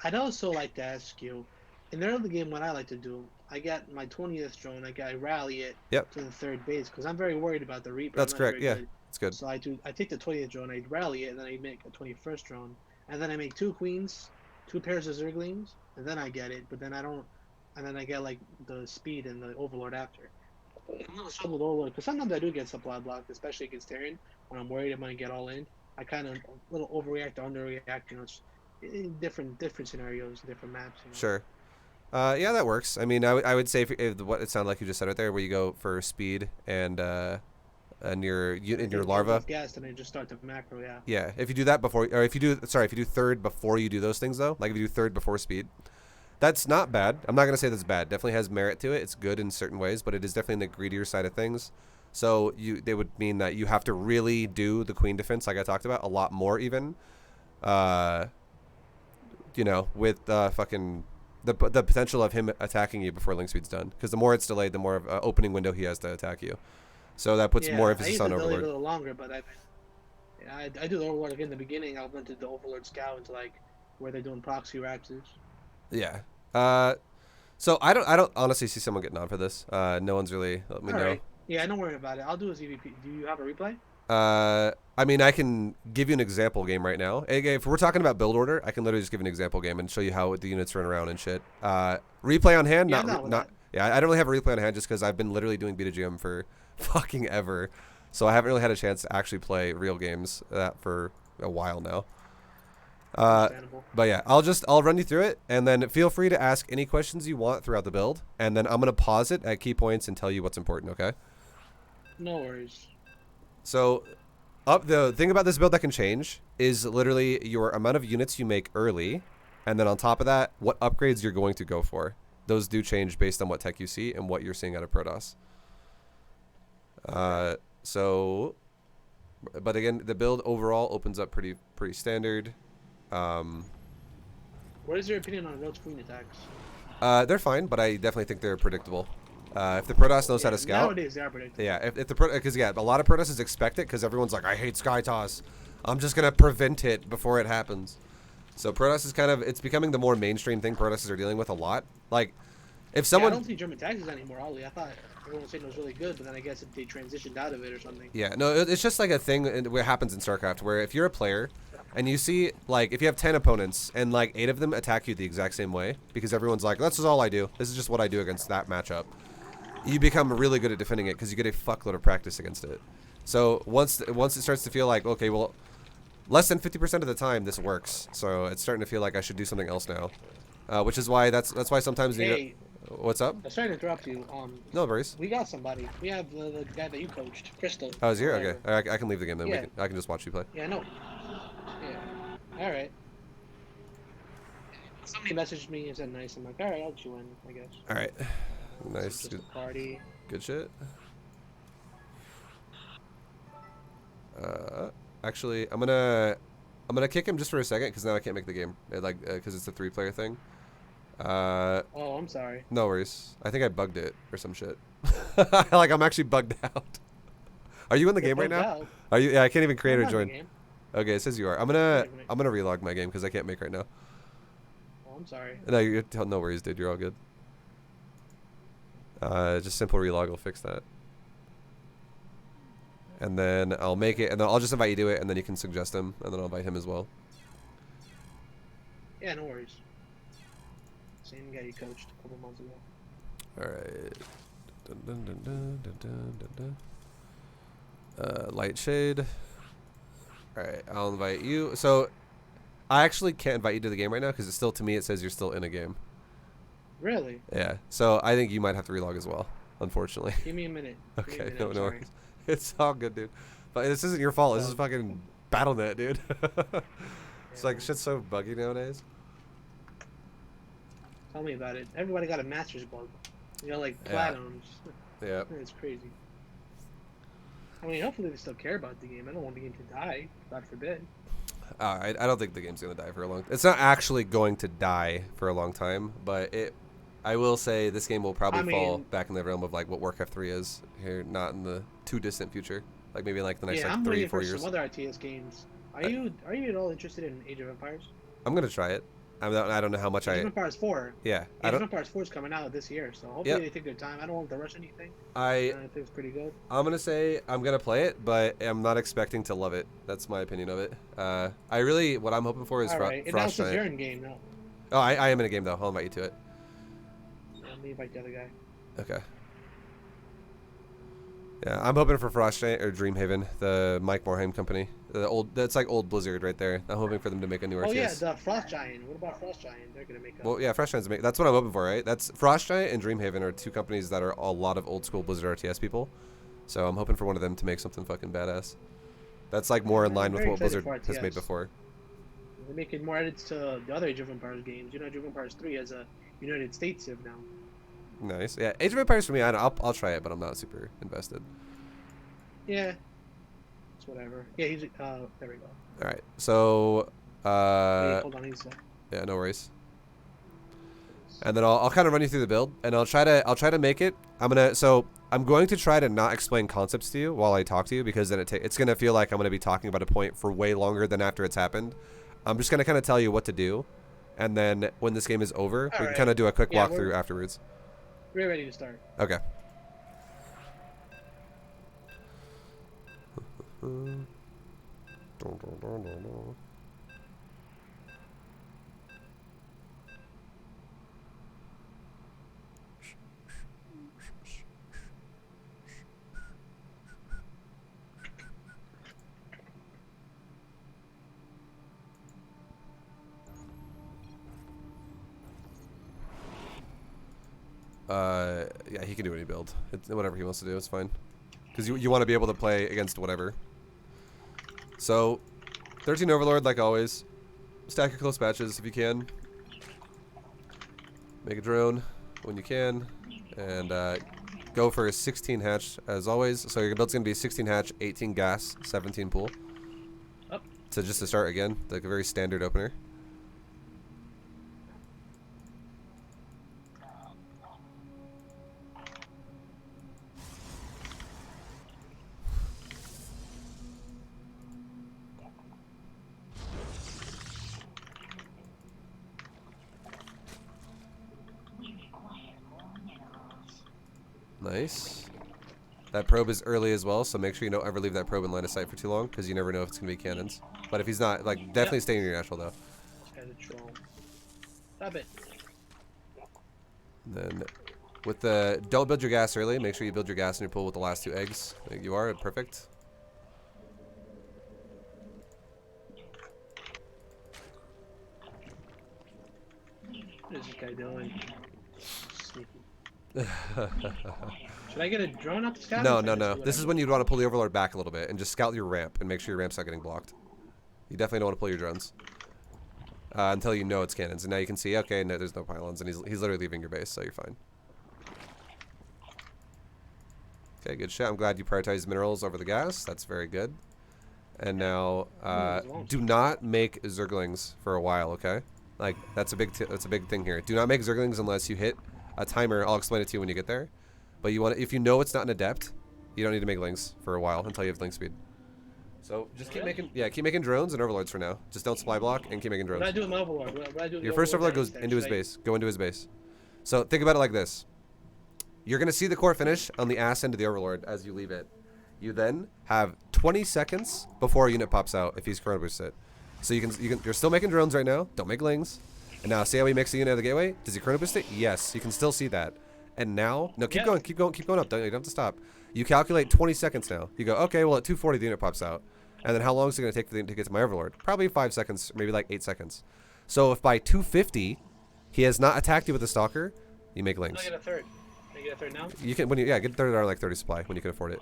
I'd also like to ask you, in the early game, what I like to do, I got my 20th drone. I rally it to the third base because I'm very worried about the Reaper. That's correct. Yeah, it's good. So I take the 20th drone, I rally it, and then I make a 21st drone, and then I make 2 queens, 2 pairs of Zerglings, and then I get it. But then I don't, and then I get like the speed and the Overlord after. I'm gonna struggle with Overlord because sometimes I do get supply blocked, especially against Terran when I'm worried I'm gonna get all in. I kind of a little overreact or underreact. It's in different scenarios, different maps. Sure. Yeah, that works. I mean, I would say if what it sounded like you just said right there, where you go for speed and your larva. Gas, and I just start the macro. Yeah. Yeah. If you do that before, or if you do third before you do those things though, like if you do third before speed. That's not bad. I'm not going to say that's bad. Definitely has merit to it. It's good in certain ways, but it is definitely in the greedier side of things. So they would mean that you have to really do the queen defense, like I talked about, a lot more even. With fucking the potential of him attacking you before link speed's done. Because the more it's delayed, the more of an opening window he has to attack you. So that puts more emphasis on Overlord. I used to delay a little longer, but I do the Overlord in the beginning. I went to the Overlord scout until like where they're doing proxy raxes. Yeah. So I don't honestly see someone getting on for this. No one's really let me All know. right. Yeah, don't worry about it. I'll do a ZVP. Do you have a replay? I mean, I can give you an example game right now. If we're talking about build order, I can literally just give you an example game and show you how the units run around and shit. Replay on hand, Yeah, not. Yeah, I don't really have a replay on hand just because I've been literally doing beta GM for fucking ever, so I haven't really had a chance to actually play real games for a while now. But yeah, I'll run you through it, and then feel free to ask any questions you want throughout the build, and then I'm gonna pause it at key points and tell you what's important. Okay? No worries. So, the thing about this build that can change is literally your amount of units you make early, and then on top of that, what upgrades you're going to go for. Those do change based on what tech you see and what you're seeing out of Protoss. So, but again, the build overall opens up pretty standard. What is your opinion on roach queen attacks? They're fine, but I definitely think they're predictable. If the Protoss knows how to scout, Nowadays they are predictable. yeah. If the because yeah, a lot of Protosses expect it because everyone's like, I hate Sky Toss. I'm just gonna prevent it before it happens. So Protoss is kind of it's becoming the more mainstream thing Protosses are dealing with a lot. Like, if someone I don't see German taxes anymore, Ollie. I thought everyone was saying it was really good, but then I guess if they transitioned out of it or something. yeah, no, it's just like a thing where it happens in StarCraft where if you're a player and you see like if you have 10 opponents and like 8 of them attack you the exact same way because everyone's like, this is all I do. This is just what I do against that matchup. You become really good at defending it because you get a fuckload of practice against it. So once it starts to feel like, okay, well, less than 50% of the time this works. So it's starting to feel like I should do something else now, which is why that's why sometimes Hey, what's up? I'm sorry to interrupt you. No worries. We got somebody. We have the guy that you coached, Crystal. Oh, is he here? Okay, I can leave the game then. Yeah. I can just watch you play. Yeah, I know. Yeah. All right. Somebody messaged me and said nice. I'm like, all right, I'll let you in, I guess. All right, nice, Just good, a party. good shit. Actually, I'm gonna kick him just for a second because now I can't make the game. Because it's a 3-player thing. Oh, I'm sorry. No worries. I think I bugged it or some shit. Like I'm actually bugged out. Are you in the game right now? Out. Are you? Yeah, I can't even create I'm or not in the join. game. Okay, it says you are. I'm gonna relog my game because I can't make right now. Oh, I'm sorry. No, no worries, dude. You're all good. Just simple relog will fix that. And then I'll make it, and then I'll just invite you to it, and then you can suggest him, and then I'll invite him as well. Yeah, no worries. Same guy you coached a couple months ago. Alright. Dun, dun, dun, dun, dun, dun, dun. Light shade. Alright, I'll invite you. So, I actually can't invite you to the game right now, because to me, it says you're still in a game. Really? Yeah, so I think you might have to relog as well, unfortunately. Give me a minute. Okay, no worries. It's all good, dude. But this isn't your fault. This is fucking BattleNet, dude. It's like shit's so buggy nowadays. Tell me about it. Everybody got a master's bug. You know, like platinums. Yeah. It's crazy. I mean, hopefully they still care about the game. I don't want the game to die. God forbid. I don't think the game's gonna die for a long. It's not actually going to die for a long time, but I will say this game will probably fall back in the realm of like what Warcraft 3 is here, not in the too distant future. Like maybe like the next like 3 or 4 years. I'm waiting for some other RTS games. Are you at all interested in Age of Empires? I'm gonna try it. I don't know how much Age of Empires 4. Yeah. Age of Empires 4 is coming out this year, so hopefully they take their time. I don't want to rush anything. I think it's pretty good. I'm gonna say I'm gonna play it, but I'm not expecting to love it. That's my opinion of it. What I'm hoping for is Frost Giant. You're in game now. Oh, I am in a game though. I'll invite you to it. Let me invite the other guy. Okay. Yeah, I'm hoping for Frost Giant or Dreamhaven, the Mike Morhaime company. That's like old Blizzard right there. I'm hoping for them to make a new RTS. Oh yeah, the Frost Giant. What about Frost Giant? They're gonna make a... Well, yeah, Frost Giant's that's what I'm hoping for, right? That's Frost Giant and Dreamhaven are 2 companies that are a lot of old school Blizzard RTS people. So I'm hoping for one of them to make something fucking badass. That's like more in line with what Blizzard has made before. They're making more edits to the other Age of Empires games. You know, Age of Empires 3 has a United States civ now. Nice. Yeah, Age of Empires for me, I'll try it, but I'm not super invested. Yeah. It's whatever. Yeah, he's there we go. All right. So hold on, yeah, no worries. And then I'll kind of run you through the build, and I'll try to make it. I'm going to try to not explain concepts to you while I talk to you, because then it's gonna feel like I'm gonna be talking about a point for way longer than after it's happened. I'm just gonna kind of tell you what to do, and then when this game is over, we can Alright. kind of do a quick Yeah, walkthrough afterwards. We're ready to start. Okay. Yeah, he can do any build. Whatever he wants to do, it's fine. Because you want to be able to play against whatever. So, 13 Overlord, like always. Stack your close patches if you can. Make a drone when you can. And go for a 16 hatch as always. So your build's going to be 16 hatch, 18 gas, 17 pool. Up. So just to start again, like a very standard opener. Nice. That probe is early as well, so make sure you don't ever leave that probe in line of sight for too long, because you never know if it's going to be cannons. But if he's not, like, definitely stay in your natural, though. This guy's a troll. Stop it. Then, with the... Don't build your gas early. Make sure you build your gas in your pool with the last 2 eggs. I think you are. Perfect. What is this guy doing? Sneaky. Should I get a drone up the scout? No, no, no. This is when you'd want to pull the Overlord back a little bit and just scout your ramp and make sure your ramp's not getting blocked. You definitely don't want to pull your drones. Until you know it's cannons. And now you can see, okay, no, there's no pylons, and he's literally leaving your base, so you're fine. Okay, good shot. I'm glad you prioritized minerals over the gas. That's very good. And now, do not make Zerglings for a while, okay? Like, that's a big thing here. Do not make Zerglings unless you hit a timer. I'll explain it to you when you get there. But you want to, if you know it's not an adept, you don't need to make Lings for a while until you have Ling speed. So just keep making drones and Overlords for now. Just don't supply block and keep making drones. What do I do with my Overlord? What do I do with Your the first Overlord goes downstairs? into his Should I- base. Go into his base. So think about it like this. You're going to see the core finish on the ass end of the Overlord as you leave it. You then have 20 seconds before a unit pops out if he's chrono boosted. So you're still making drones right now. Don't make Lings. And now see how he makes the unit at the gateway? Does he chrono boost it? Yes. You can still see that. And now, no, keep going up. You don't have to stop. You calculate 20 seconds now. You go, okay, well at 240 the unit pops out. And then how long is it going to take for the unit to get to my Overlord? Probably 5 seconds, maybe like 8 seconds. So if by 250 he has not attacked you with a Stalker, you make Lings. I get a third. Can I get a third now? You can get a third on like 30 supply when you can afford it.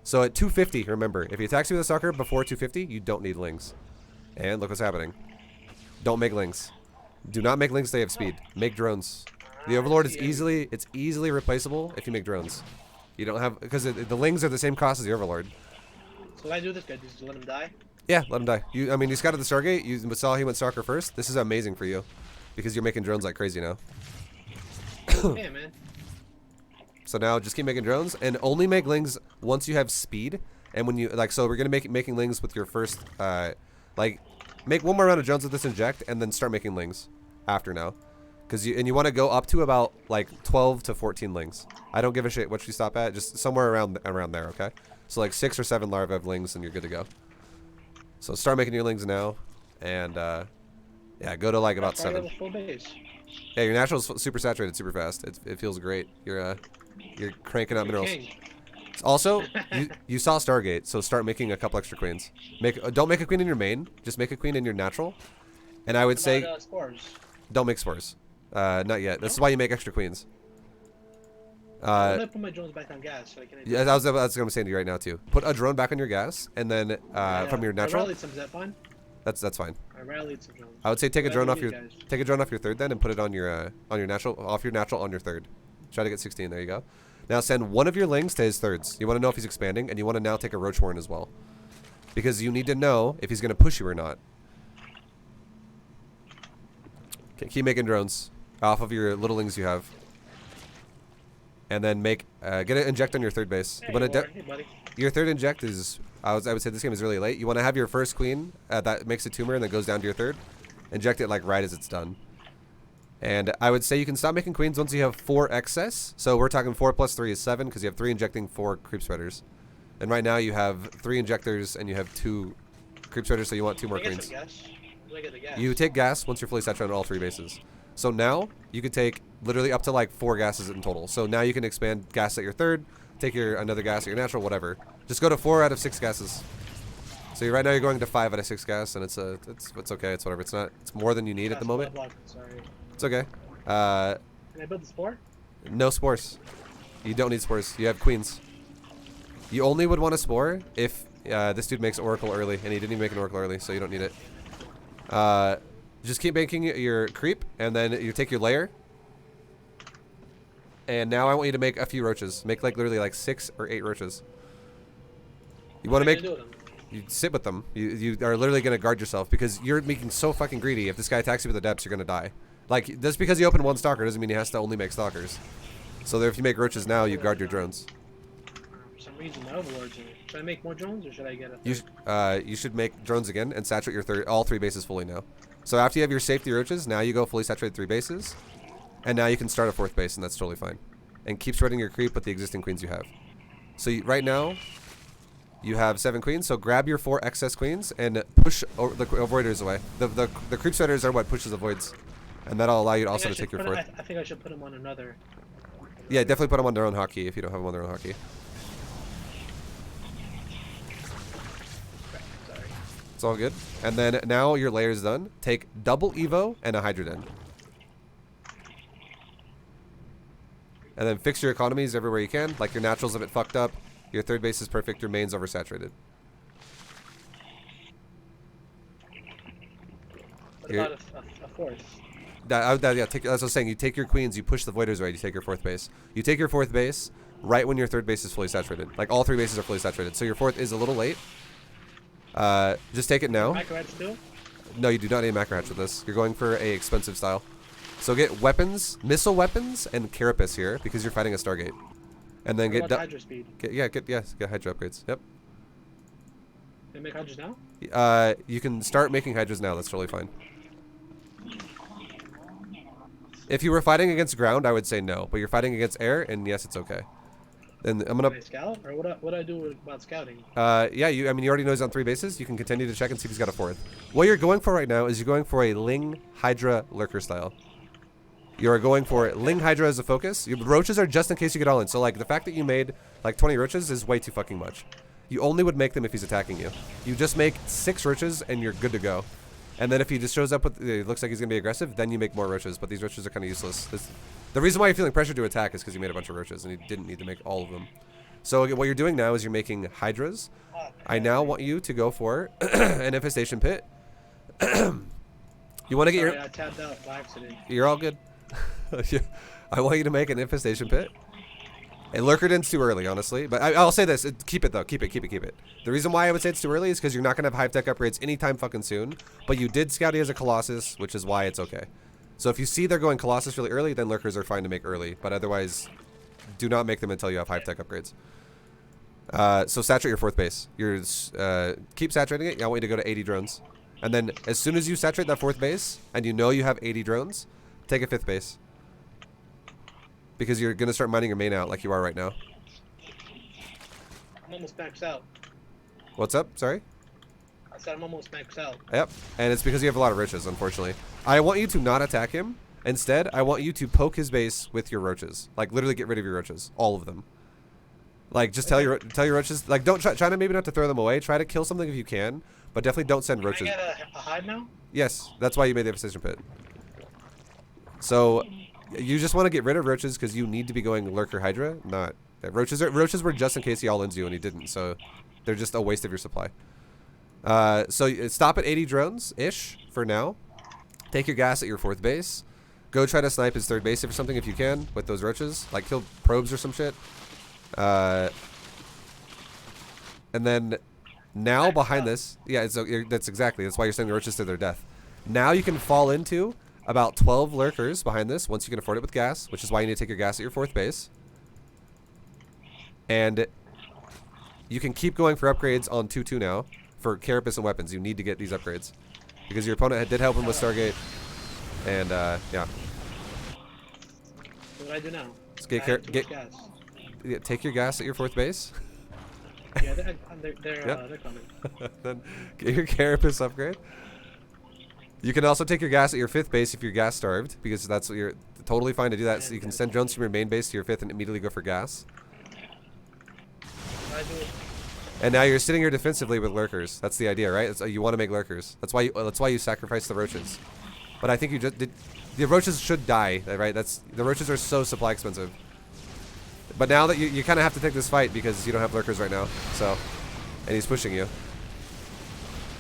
So at 250, remember, if he attacks you with a Stalker before 250, you don't need Lings. And look what's happening. Don't make Lings. Do not make Lings, they have speed. Make drones. The Overlord is easily replaceable if you make drones. You don't have, because the Lings are the same cost as the Overlord. So what do I do with this guy? Just let him die? Yeah, let him die. I mean, you scouted the Stargate. You saw he went Stalker first. This is amazing for you, because you're making drones like crazy now. Yeah, man. So now just keep making drones, and only make Lings once you have speed. And when you so we're gonna making Lings with your first make one more round of drones with this inject, and then start making Lings after now. Because you want to go up to about like 12 to 14 Lings. I don't give a shit what you stop at, just somewhere around there, okay? So like 6 or 7 larvae of Lings, and you're good to go. So start making your Lings now, and yeah, go to like about 7. Full base. Yeah, your natural's super saturated, super fast. It feels great. You're cranking out minerals. King. Also, you saw Stargate, so start making a couple extra queens. Don't make a queen in your main, just make a queen in your natural. And I would say Spores. don't make spores. Not yet. This is why you make extra queens. I'm gonna put my drones back on gas. So I can. Yeah, that's what I'm saying to you right now too. Put a drone back on your gas, and then from your natural. I rallied some. Is that fine? That's fine. I rallied some drones. I would say take a What drone do I off do, your guys? third then, and put it on your natural on your third. Try to get 16. There you go. Now send one of your Lings to his thirds. You want to know if he's expanding, and you want to now take a Roach Warren as well, because you need to know if he's going to push you or not. Okay, keep making drones off of your little Lings you have. and then make get an inject on your third base. Hey, You wanna Warren, hey, buddy. your third inject is I would say this game is really late. You want to have your first queen that makes a tumor and then goes down to your third. Inject it like right as it's done. And I would say you can stop making queens once you have 4 excess. So we're talking 4 plus 3 is 7 because you have 3 injecting 4 creep spreaders. And right now you have 3 injectors and you have 2 creep spreaders, so you want 2 more queens. You take gas once you're fully saturated on all 3 bases. So now you could take literally up to like 4 gases in total. So now you can expand gas at your third, take your another gas at your natural, whatever. Just go to 4 out of 6 gases. So right now you're going to 5 out of 6 gas, and it's okay. It's whatever. It's more than you need at the moment. Sorry. It's okay. Can I build the spore? No spores. You don't need spores. You have queens. You only would want a spore if this dude makes Oracle early, and he didn't even make an Oracle early, so you don't need it. Just keep making your creep, and then you take your layer. And now I want you to make a few roaches. Make like literally like 6 or 8 roaches. You want to make... You sit with them. You are literally going to guard yourself because you're making so fucking greedy. If this guy attacks you with the depths, you're going to die. Like, just because you open 1 stalker doesn't mean he has to only make stalkers. So there, if you make roaches now, you guard your drones. For some reason, my overlords in it. Should I make more drones or should I get a... You should make drones again and saturate your all 3 bases fully now. So after you have your safety roaches, now you go fully saturated 3 bases. And now you can start a 4th base, and that's totally fine. And keep spreading your creep with the existing queens you have. So right now... You have 7 queens, so grab your 4 excess queens and push the avoiders away. The creep spreaders are what pushes the voids, and that'll allow you also to take your 4th. I think I should put them on another. Yeah, definitely put them on their own hotkey if you don't have them on their own hotkey. Sorry. It's all good. And then now your layer's done. Take double Evo and a Hydroden. And then fix your economies everywhere you can, like your naturals a bit fucked up. Your third base is perfect. Your main's oversaturated. What about a 4th? Yeah, that's what I was saying. You take your queens, you push the voiders away, you take your 4th base. You take your 4th base right when your 3rd base is fully saturated. Like, all 3 bases are fully saturated. So your 4th is a little late. Just take it now. Macro hatch too? No, you do not need a macro hatch with this. You're going for a expensive style. So get weapons, missile weapons, and carapace here, because you're fighting a Stargate. And then get Hydra speed. Get Hydra upgrades. Yep. Can I make Hydras now? You can start making Hydras now. That's totally fine. If you were fighting against ground, I would say no. But you're fighting against air, and yes, it's okay. Then I'm gonna. Can I scout, or what do I do about scouting? Yeah. I mean, you already know he's on 3 bases. You can continue to check and see if he's got a 4th. What you're going for right now is you're going for a Ling Hydra Lurker style. You are going for Ling Hydra as a focus. Your roaches are just in case you get all in. So, like, the fact that you made, like, 20 roaches is way too fucking much. You only would make them if he's attacking you. You just make 6 roaches, and you're good to go. And then if he just shows up with, it looks like he's going to be aggressive, then you make more roaches. But these roaches are kind of useless. The reason why you're feeling pressure to attack is because you made a bunch of roaches, and you didn't need to make all of them. So, what you're doing now is you're making Hydras. I now want you to go for an Infestation Pit. You want to get Sorry, I tapped out by accident. You're all good. I want you to make an Infestation Pit. And Lurker didn't too early, honestly. But I'll say this. Keep it, though. Keep it. The reason why I would say it's too early is because you're not going to have hive tech upgrades anytime fucking soon. But you did Scouty as a Colossus, which is why it's okay. So if you see they're going Colossus really early, then Lurkers are fine to make early. But otherwise, do not make them until you have hive tech upgrades. So saturate your 4th base. Keep saturating it. I want you to go to 80 drones. And then as soon as you saturate that 4th base, and you know you have 80 drones, take a 5th base. Because you're going to start mining your main out like you are right now. I'm almost maxed out. What's up? Sorry? I said I'm almost maxed out. Yep. And it's because you have a lot of riches, unfortunately. I want you to not attack him. Instead, I want you to poke his base with your roaches. Like, literally get rid of your roaches. All of them. Like, just tell your roaches. Like, don't try to maybe not to throw them away. Try to kill something if you can. But definitely don't send roaches. Can I get a hive now? Yes. That's why you made the Infestation Pit. So... You just want to get rid of roaches because you need to be going Lurker Hydra, not roaches. Roaches were just in case he all-ins you and he didn't, so they're just a waste of your supply. So stop at 80 drones-ish for now. Take your gas at your 4th base. Go try to snipe his 3rd base or something if you can with those roaches. Like kill probes or some shit. And then now behind this, yeah, that's exactly. That's why you're sending the roaches to their death. Now you can fall into about 12 Lurkers behind this once you can afford it with gas, which is why you need to take your gas at your 4th base. And you can keep going for upgrades on 2-2 now. For carapace and weapons, you need to get these upgrades. Because your opponent did help him with Stargate. And, yeah. What do I do now? Just Gas. take your gas at your 4th base. Yeah, they're coming. Then get your carapace upgrade. You can also take your gas at your 5th base if you're gas starved, because that's what you're totally fine to do that. So you can send drones from your main base to your 5th and immediately go for gas. And now you're sitting here defensively with lurkers. That's the idea, right? You want to make lurkers. That's why you sacrifice the roaches. But I think you just did. The roaches should die, right? The roaches are so supply expensive. But now that you kind of have to take this fight because you don't have lurkers right now. So, and he's pushing you.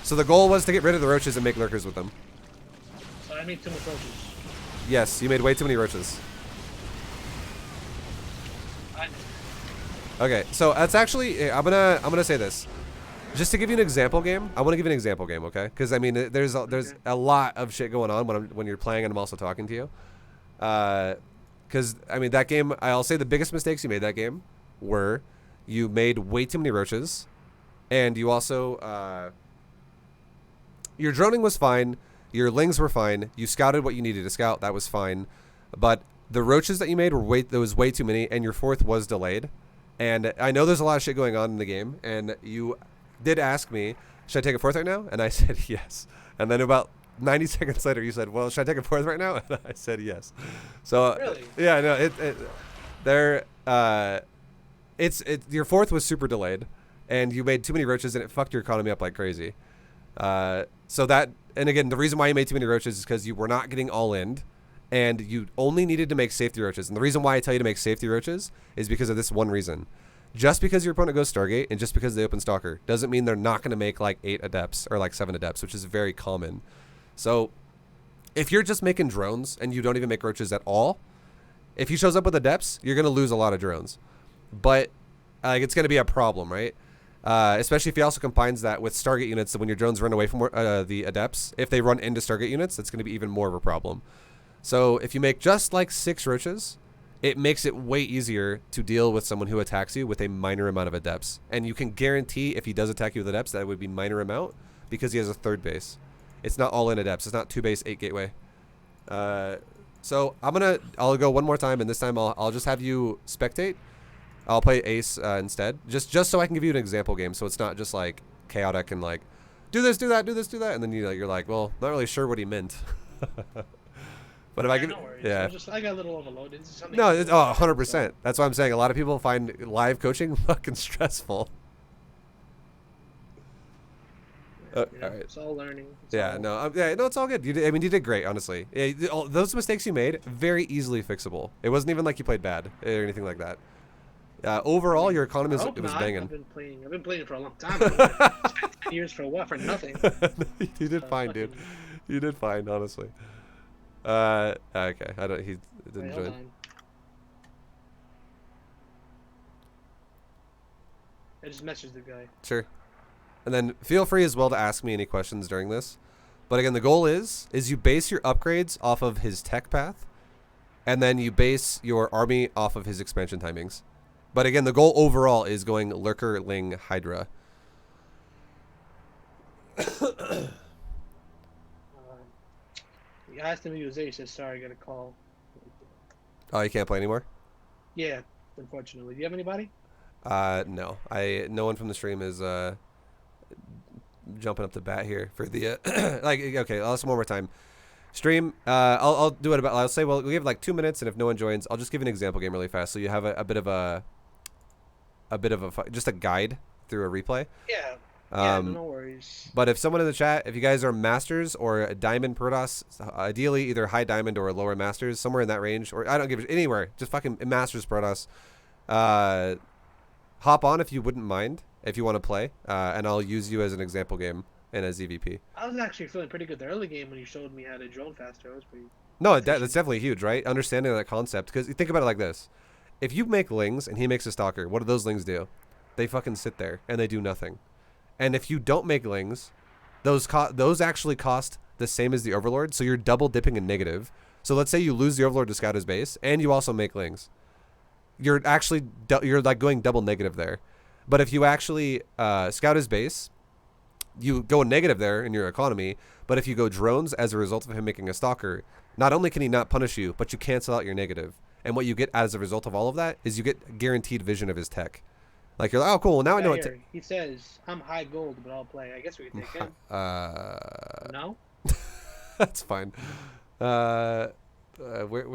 So the goal was to get rid of the roaches and make lurkers with them. So I made too much roaches. Yes, you made way too many roaches. Okay, so that's actually I'm gonna say this, just to give you an example game. I want to give you an example game, okay? Because I mean, there's a lot of shit going on when you're playing and I'm also talking to you. Because I mean that game, I'll say the biggest mistakes you made that game were you made way too many roaches, and you also your droning was fine, your lings were fine, you scouted what you needed to scout, that was fine, but the roaches that you made were way too many, and your 4th was delayed. And I know there's a lot of shit going on in the game, and you did ask me, should I take a 4th right now? And I said yes. And then about 90 seconds later, you said, well, should I take a 4th right now? And I said yes. So really? Yeah, no, your 4th was super delayed, and you made too many roaches, and it fucked your economy up like crazy. So that, and again, the reason why you made too many roaches is because you were not getting all in. And you only needed to make safety roaches. And the reason why I tell you to make safety roaches is because of this one reason. Just because your opponent goes Stargate and just because they open Stalker doesn't mean they're not going to make like 8 adepts or like 7 adepts, which is very common. So if you're just making drones and you don't even make roaches at all, if he shows up with adepts, you're going to lose a lot of drones. But it's going to be a problem, right? Especially if he also combines that with Stargate units. So when your drones run away from the adepts, if they run into Stargate units, that's going to be even more of a problem. So if you make just like 6 roaches, it makes it way easier to deal with someone who attacks you with a minor amount of adepts. And you can guarantee if he does attack you with adepts, that it would be minor amount because he has a 3rd base. It's not all in adepts. It's not 2 base, 8 gateway. So I'll go one more time, and this time I'll just have you spectate. I'll play Ace instead, just so I can give you an example game, so it's not just like chaotic and like do this, do that, do this, do that, and then you're like, well, not really sure what he meant. But if I give, no worries. yeah, I got a little overloaded. No, it's 100%. That's why I'm saying a lot of people find live coaching fucking stressful. All right. It's all learning. No, it's all good. You did great, honestly. Yeah, those mistakes you made, very easily fixable. It wasn't even like you played bad or anything like that. Overall, your economy was banging. I've been playing for a long time. 10 years for what? For nothing. You did fine, dude. You did fine, honestly. Okay. He didn't join. On. I just messaged the guy. Sure. And then feel free as well to ask me any questions during this. But again, the goal is you base your upgrades off of his tech path, and then you base your army off of his expansion timings. But again, the goal overall is going Lurker, Ling, Hydra. I asked him if he was there. He said, sorry, I got a call. Oh, you can't play anymore? Yeah, unfortunately. Do you have anybody? No. No one from the stream is jumping up the bat here for the okay, I'll ask one more time. Stream, I'll do it I'll say, well, we have like 2 minutes, and if no one joins, I'll just give an example game really fast so you have a bit of just a guide through a replay. Yeah. No worries. But if someone in the chat, if you guys are masters or a diamond Protoss, ideally either high diamond or lower masters, somewhere in that range, or I don't give it anywhere, just fucking masters Protoss, hop on if you wouldn't mind, if you want to play, and I'll use you as an example game and as EVP. I was actually feeling pretty good the early game when you showed me how to drone faster. I was pretty. No, that's definitely huge, right? Understanding that concept, because you think about it like this: if you make lings and he makes a stalker, what do those lings do? They fucking sit there and they do nothing. And if you don't make lings, those actually cost the same as the overlord, so you're double dipping in negative. So let's say you lose the overlord to scout his base, and you also make lings. you're actually you're like going double negative there. But if you actually scout his base, you go negative there in your economy. But if you go drones as a result of him making a stalker, not only can he not punish you, but you cancel out your negative. And what you get as a result of all of that is you get guaranteed vision of his tech. Like you're like, oh cool, now I know what. He says I'm high gold, but I'll play. I guess we can take him. No. That's fine. Where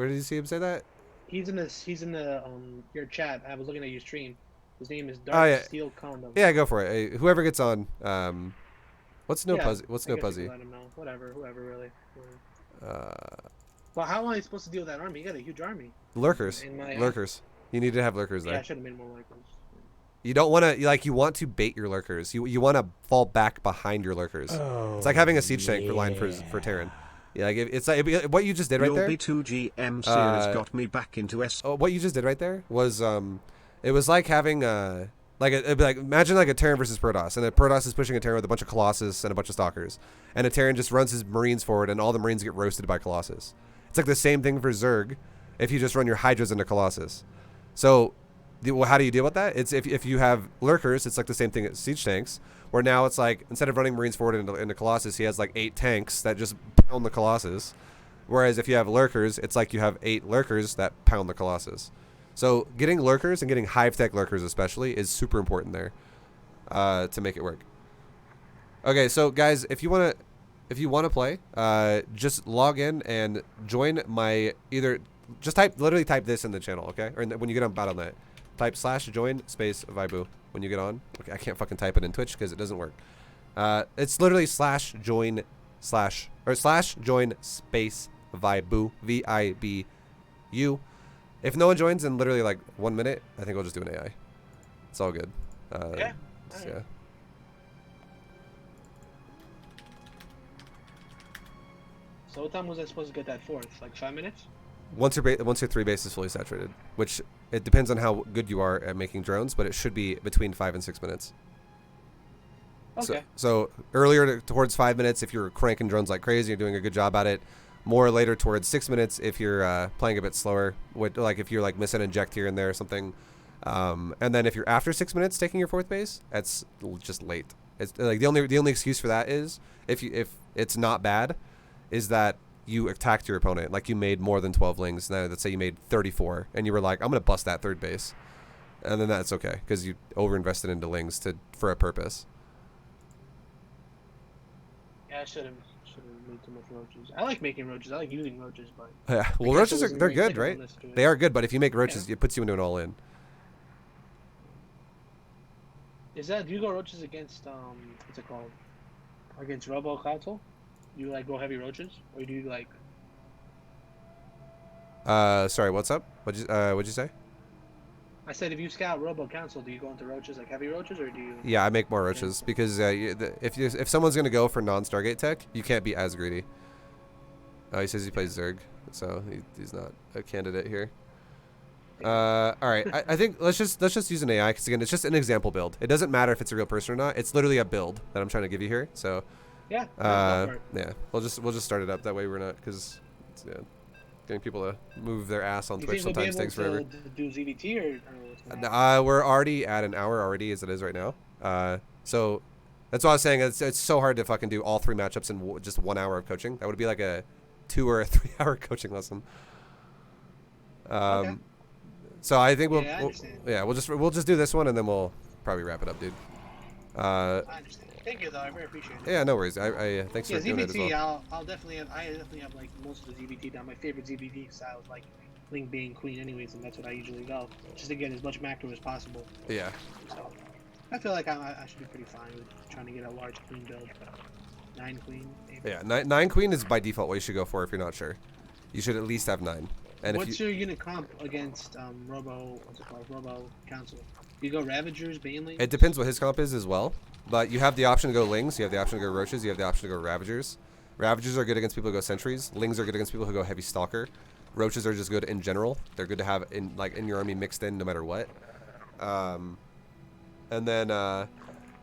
did you see him say that? He's in the your chat. I was looking at your stream. His name is Dark Steel Condom. Yeah, go for it. Hey, whoever gets on. What's no Puzzy? What's no Puzzy? Let him know. Whoever really. Well, how am I supposed to deal with that army? You got a huge army. Lurkers. Lurkers. You need to have lurkers there. Yeah, I should have made more lurkers. You don't want to you want to bait your lurkers. You want to fall back behind your lurkers. Oh, it's like having a siege tank for line for Terran. Yeah, like it's like what you just did right there. Your B2GM series got me back into S. Oh, what you just did right there was it was like having it'd be like imagine like a Terran versus Protoss, and a Protoss is pushing a Terran with a bunch of Colossus and a bunch of Stalkers, and a Terran just runs his Marines forward, and all the Marines get roasted by Colossus. It's like the same thing for Zerg, if you just run your Hydras into Colossus. So, how do you deal with that? It's if you have Lurkers, it's like the same thing as siege tanks, where now it's like instead of running Marines forward into Colossus, he has like 8 tanks that just pound the Colossus. Whereas if you have Lurkers, it's like you have 8 Lurkers that pound the Colossus. So getting Lurkers and getting Hive Tech Lurkers especially is super important there to make it work. Okay, so guys, if you want to play, just log in and join my just literally type this in the channel, okay? Or when you get on Battle.net, type /join space Vibu when you get on. Okay, I can't fucking type it in Twitch because it doesn't work. It's literally /join space Vibu VIBU. If no one joins in literally like 1 minute, I think we'll just do an AI. It's all good. Yeah. Yeah. So what time was I supposed to get that fourth? Like 5 minutes? Once your 3 base is fully saturated, which it depends on how good you are at making drones, but it should be between 5 and 6 minutes. Okay. So earlier towards 5 minutes if you're cranking drones like crazy, you're doing a good job at it. More later towards 6 minutes if you're playing a bit slower, like if you're like missing inject here and there or something. And then if you're after 6 minutes taking your 4th base, that's just late. It's like the only excuse for that is if it's not bad, is that you attacked your opponent, like you made more than 12 lings. Now let's say you made 34, and you were like, I'm gonna bust that 3rd base, and then that's okay because you overinvested into lings for a purpose. Yeah, I should have made too much roaches. I like making roaches. I like using roaches, but Yeah, well, roaches they're good, right? They are good, but if you make roaches, it puts you into an all-in. Do you go roaches against what's it called? Against Robo Council? Do you like go heavy roaches, or do you like? Sorry, what's up? What'd you say? I said if you scout Robo Council, do you go into roaches like heavy roaches, or do you? Yeah, I make more roaches because if someone's gonna go for non-Stargate tech, you can't be as greedy. He says he plays Zerg, so he's not a candidate here. All right, I think let's just use an AI because again, it's just an example build. It doesn't matter if it's a real person or not. It's literally a build that I'm trying to give you here. So. Yeah. Yeah. We'll just start it up that way. We're not because getting people to move their ass on Twitch sometimes takes forever. To do ZVT or we're already at an hour already as it is right now. So that's what I was saying. It's so hard to fucking do all 3 matchups in just 1 hour of coaching. That would be like a 2 or a 3 hour coaching lesson. Okay. So I think we'll just do this one and then we'll probably wrap it up, dude. I understand. Thank you, though. I very appreciate it. Yeah, no worries. I thanks for doing it as well. I definitely have like most of the ZVT down. My favorite ZVT style is like Ling, Bane, Queen, anyways, and that's what I usually go, just to get as much macro as possible. Yeah. So I feel like I should be pretty fine with trying to get a large Queen build. 9 Queen. Maybe. Yeah, 9 Queen is by default what you should go for if you're not sure. You should at least have 9. And what's your unit comp against Robo Council? Do you go Ravagers, Bane? It depends what his comp is as well. But you have the option to go Lings, you have the option to go Roaches, you have the option to go Ravagers. Ravagers are good against people who go Sentries. Lings are good against people who go Heavy Stalker. Roaches are just good in general. They're good to have in your army mixed in no matter what. And then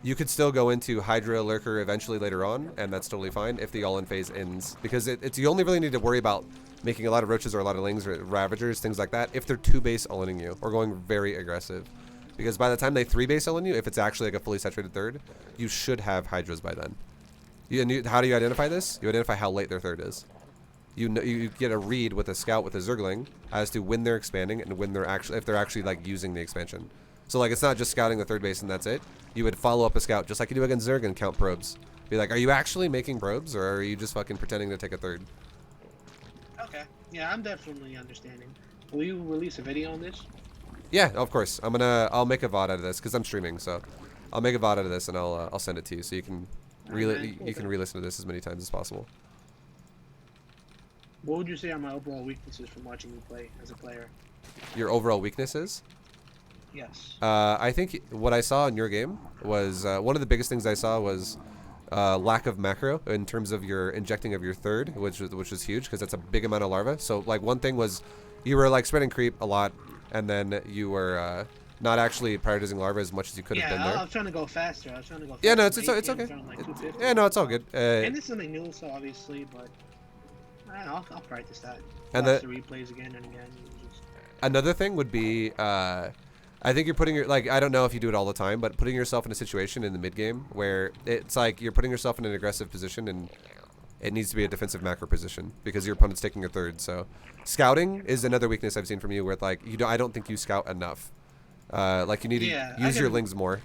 You could still go into Hydra, Lurker eventually later on, and that's totally fine if the all-in phase ends. Because it's you only really need to worry about making a lot of roaches or a lot of lings or ravagers, things like that, if they're 2-base all-inning you or going very aggressive. Because by the time they 3-base all-in you, if it's actually like a fully saturated third, you should have Hydras by then. How do you identify this? You identify how late their third is. You get a read with a scout with a Zergling as to when they're expanding and when they're actually, if they're actually like using the expansion. So like it's not just scouting the third base and that's it. You would follow up a scout just like you do against Zerg and count probes. Be like, are you actually making probes or are you just fucking pretending to take a third? Okay. Yeah, I'm definitely understanding. Will you release a video on this? Yeah, of course. I'll make a VOD out of this because I'm streaming, so I'll make a VOD out of this and I'll send it to you so you can can re-listen to this as many times as possible. What would you say are my overall weaknesses from watching you play as a player? Your overall weaknesses? Yes. I think what I saw in your game was one of the biggest things I saw was lack of macro in terms of your injecting of your third, which was huge because that's a big amount of larva. So like one thing was you were like spreading creep a lot, and then you were not actually prioritizing larva as much as you could have been there. I was trying to go faster. Yeah, no, it's okay. Yeah, no, it's all good. And this is something new, so obviously, but I'll practice that. And watch the replays again and again. Another thing would be, I think you're putting I don't know if you do it all the time, but putting yourself in a situation in the mid game where it's like you're putting yourself in an aggressive position and it needs to be a defensive macro position because your opponent's taking a third. So scouting is another weakness I've seen from you where like I don't think you scout enough. Like you need to use your lings more.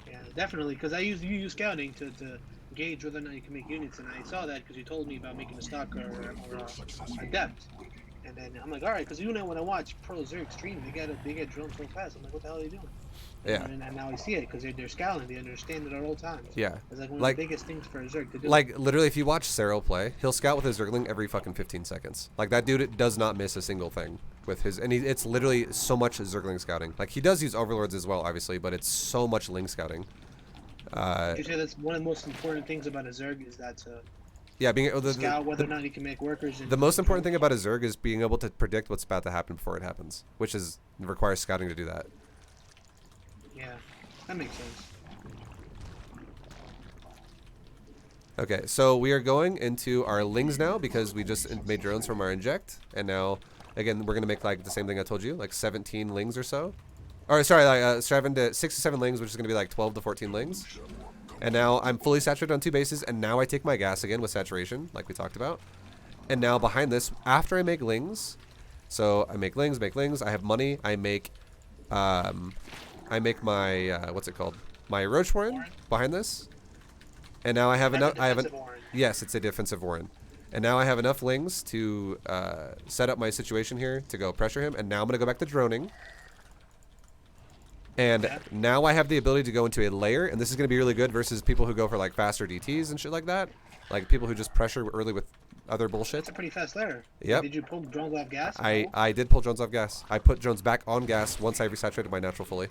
Yeah, definitely, because you use scouting to gauge whether or not you can make units, and I saw that because you told me about making a stalker or a depth. And then I'm like, all right, because when I watch Pro Zerg stream, they get drilled so fast. I'm like, what the hell are they doing? Yeah. And now I see it because they're scouting. They understand it at all times. Yeah. It's like one of the biggest things for a Zerg to do. Like literally, if you watch Cyril play, he'll scout with his Zergling every fucking 15 seconds. Like that dude does not miss a single thing with his, and it's literally so much Zergling scouting. Like he does use overlords as well, obviously, but it's so much Ling scouting. You say that's one of the most important things about a Zerg is that being able to scout whether or not he can make workers. The most important thing about a Zerg is being able to predict what's about to happen before it happens, which requires scouting to do that. Yeah, that makes sense. Okay, so we are going into our Lings now because we just made drones from our inject, and now again we're gonna make like the same thing I told you, like 17 Lings or so. Or sorry, like 6 to 7 Lings, which is gonna be like 12 to 14 Lings. And now I'm fully saturated on 2 bases, and now I take my gas again with saturation, like we talked about. And now behind this, after I make Lings, so I make Lings, I have money, I make my, what's it called? My Roach Warren behind this. And now I have enough, yes, it's a defensive Warren. And now I have enough Lings to set up my situation here to go pressure him, and now I'm gonna go back to droning. And now I have the ability to go into a layer, and this is going to be really good versus people who go for like faster DTs and shit like that. Like people who just pressure early with other bullshit. It's a pretty fast layer. Yep. Did you pull drones off gas? I did pull drones off gas. I put drones back on gas once I resaturated my natural fully.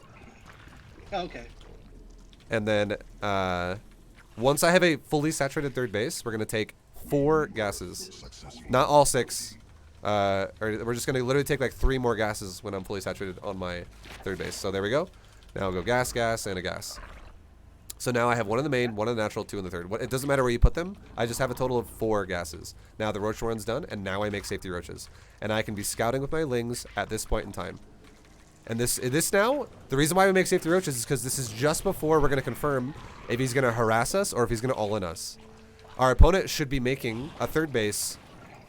Oh, okay. And then once I have a fully saturated third base, we're going to take 4 gases. Not all 6. Or we're just going to literally take like 3 more gases when I'm fully saturated on my third base. So there we go. Now I'll go gas, gas, and a gas. So now I have 1 in the main, 1 in the natural, 2 in the third. It doesn't matter where you put them. I just have a total of 4 gases. Now the roach run's done, and now I make safety roaches. And I can be scouting with my Lings at this point in time. And this now, the reason why we make safety roaches is because this is just before we're going to confirm if he's going to harass us or if he's going to all-in us. Our opponent should be making a third base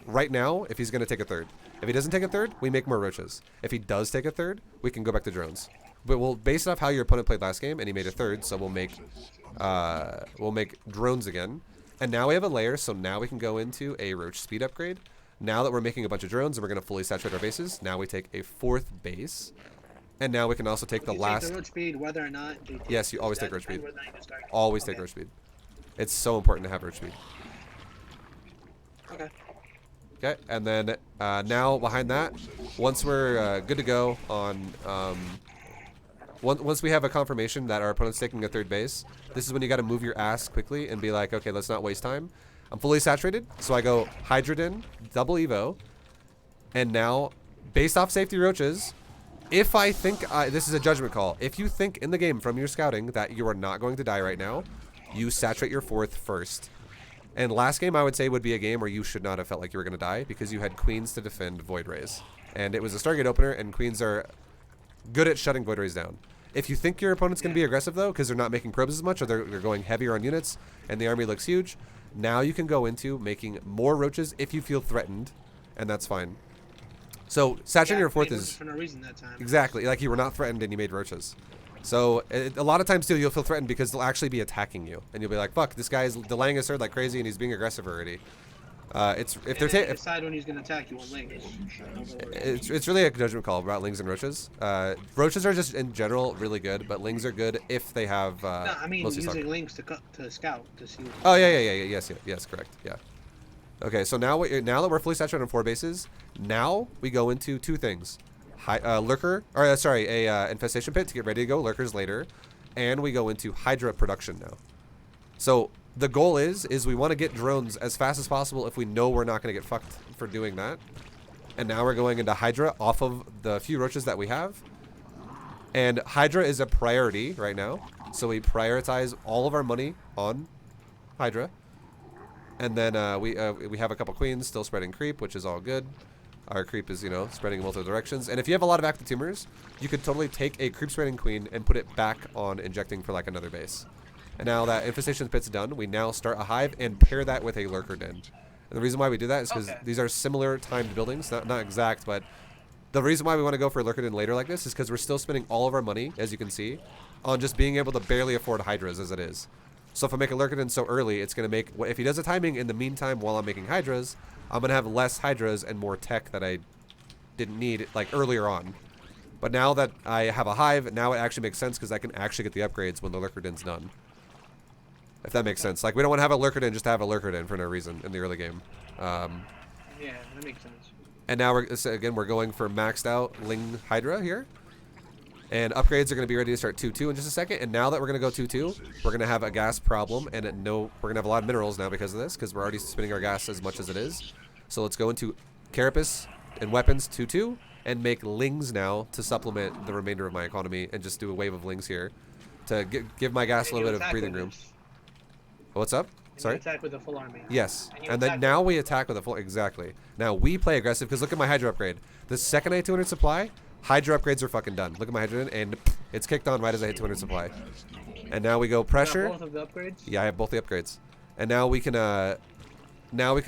right now if he's going to take a third. If he doesn't take a third, we make more roaches. If he does take a third, we can go back to drones. But we'll base it off how your opponent played last game, and he made a third, so we'll make drones again. And now we have a layer, so now we can go into a roach speed upgrade. Now that we're making a bunch of drones and we're going to fully saturate our bases, now we take a 4th base. And now we can also take the last... Take the roach speed, whether or not... Yes, you always take roach speed. Always take roach speed. It's so important to have roach speed. Okay. Okay, and then now behind that, once we're good to go on... once we have a confirmation that our opponent's taking a third base, this is when you got to move your ass quickly and be like, okay, let's not waste time. I'm fully saturated, so I go Hydrogen, double Evo, and now, based off safety roaches, If I think, this is a judgment call. If you think in the game from your scouting that you are not going to die right now, you saturate your fourth first. And last game I would say would be a game where you should not have felt like you were going to die because you had queens to defend Void Rays. And it was a Stargate opener, and queens are good at shutting Void Rays down. If you think your opponent's going to be aggressive, though, because they're not making probes as much, or they're going heavier on units, and the army looks huge, now you can go into making more roaches if you feel threatened, and that's fine. So, saturating your fourth is... for no reason that time. Exactly, like you were not threatened and you made roaches. So, a lot of times, too, you'll feel threatened because they'll actually be attacking you. And you'll be like, fuck, this guy's delaying his third like crazy, and he's being aggressive already. If they're decide when he's gonna attack you on Ling. it's really a judgment call about Lings and Roaches. Roaches are just in general really good, but Lings are good if they have. No, I mean mostly using Lings to scout to see. Oh yeah, yes, correct, yeah. Okay, so now now that we're fully saturated on 4 bases, now we go into 2 things: Lurker, or Infestation Pit to get ready to go Lurkers later, and we go into Hydra production now. So. The goal is we want to get drones as fast as possible if we know we're not going to get fucked for doing that. And now we're going into Hydra off of the few roaches that we have. And Hydra is a priority right now. So we prioritize all of our money on Hydra. And then we have a couple queens still spreading creep, which is all good. Our creep is, spreading in multiple directions. And if you have a lot of active tumors, you could totally take a creep spreading queen and put it back on injecting for like another base. And now that Infestation Pit's done, we now start a hive and pair that with a Lurker Den. And the reason why we do that is because these are similar timed buildings, not exact, but the reason why we want to go for a Lurker Den later like this is because we're still spending all of our money, as you can see, on just being able to barely afford Hydras as it is. So if I make a Lurker Den so early, it's going to make, if he does the timing in the meantime while I'm making Hydras, I'm going to have less Hydras and more tech that I didn't need like earlier on. But now that I have a hive, now it actually makes sense because I can actually get the upgrades when the Lurker Den's done. If that makes sense. Like, we don't want to have a Lurker Den just to have a Lurker Den for no reason in the early game. Yeah, that makes sense. And now, we're going for maxed out Ling Hydra here. And upgrades are going to be ready to start 2-2 in just a second. And now that we're going to go 2-2, we're going to have a gas problem. And we're going to have a lot of minerals now because of this, because we're already spending our gas as much as it is. So let's go into Carapace and weapons 2-2 and make Lings now to supplement the remainder of my economy and just do a wave of Lings here to give my gas a little bit of breathing room. What's up? Sorry? Attack with a full army. Yes. And then now we attack with a full... Exactly. Now we play aggressive because look at my Hydra upgrade. The second I hit 200 supply, Hydra upgrades are fucking done. Look at my Hydra and it's kicked on right as I hit 200 supply. And now we go pressure. You got both of the upgrades? Yeah, I have both the upgrades. And now we can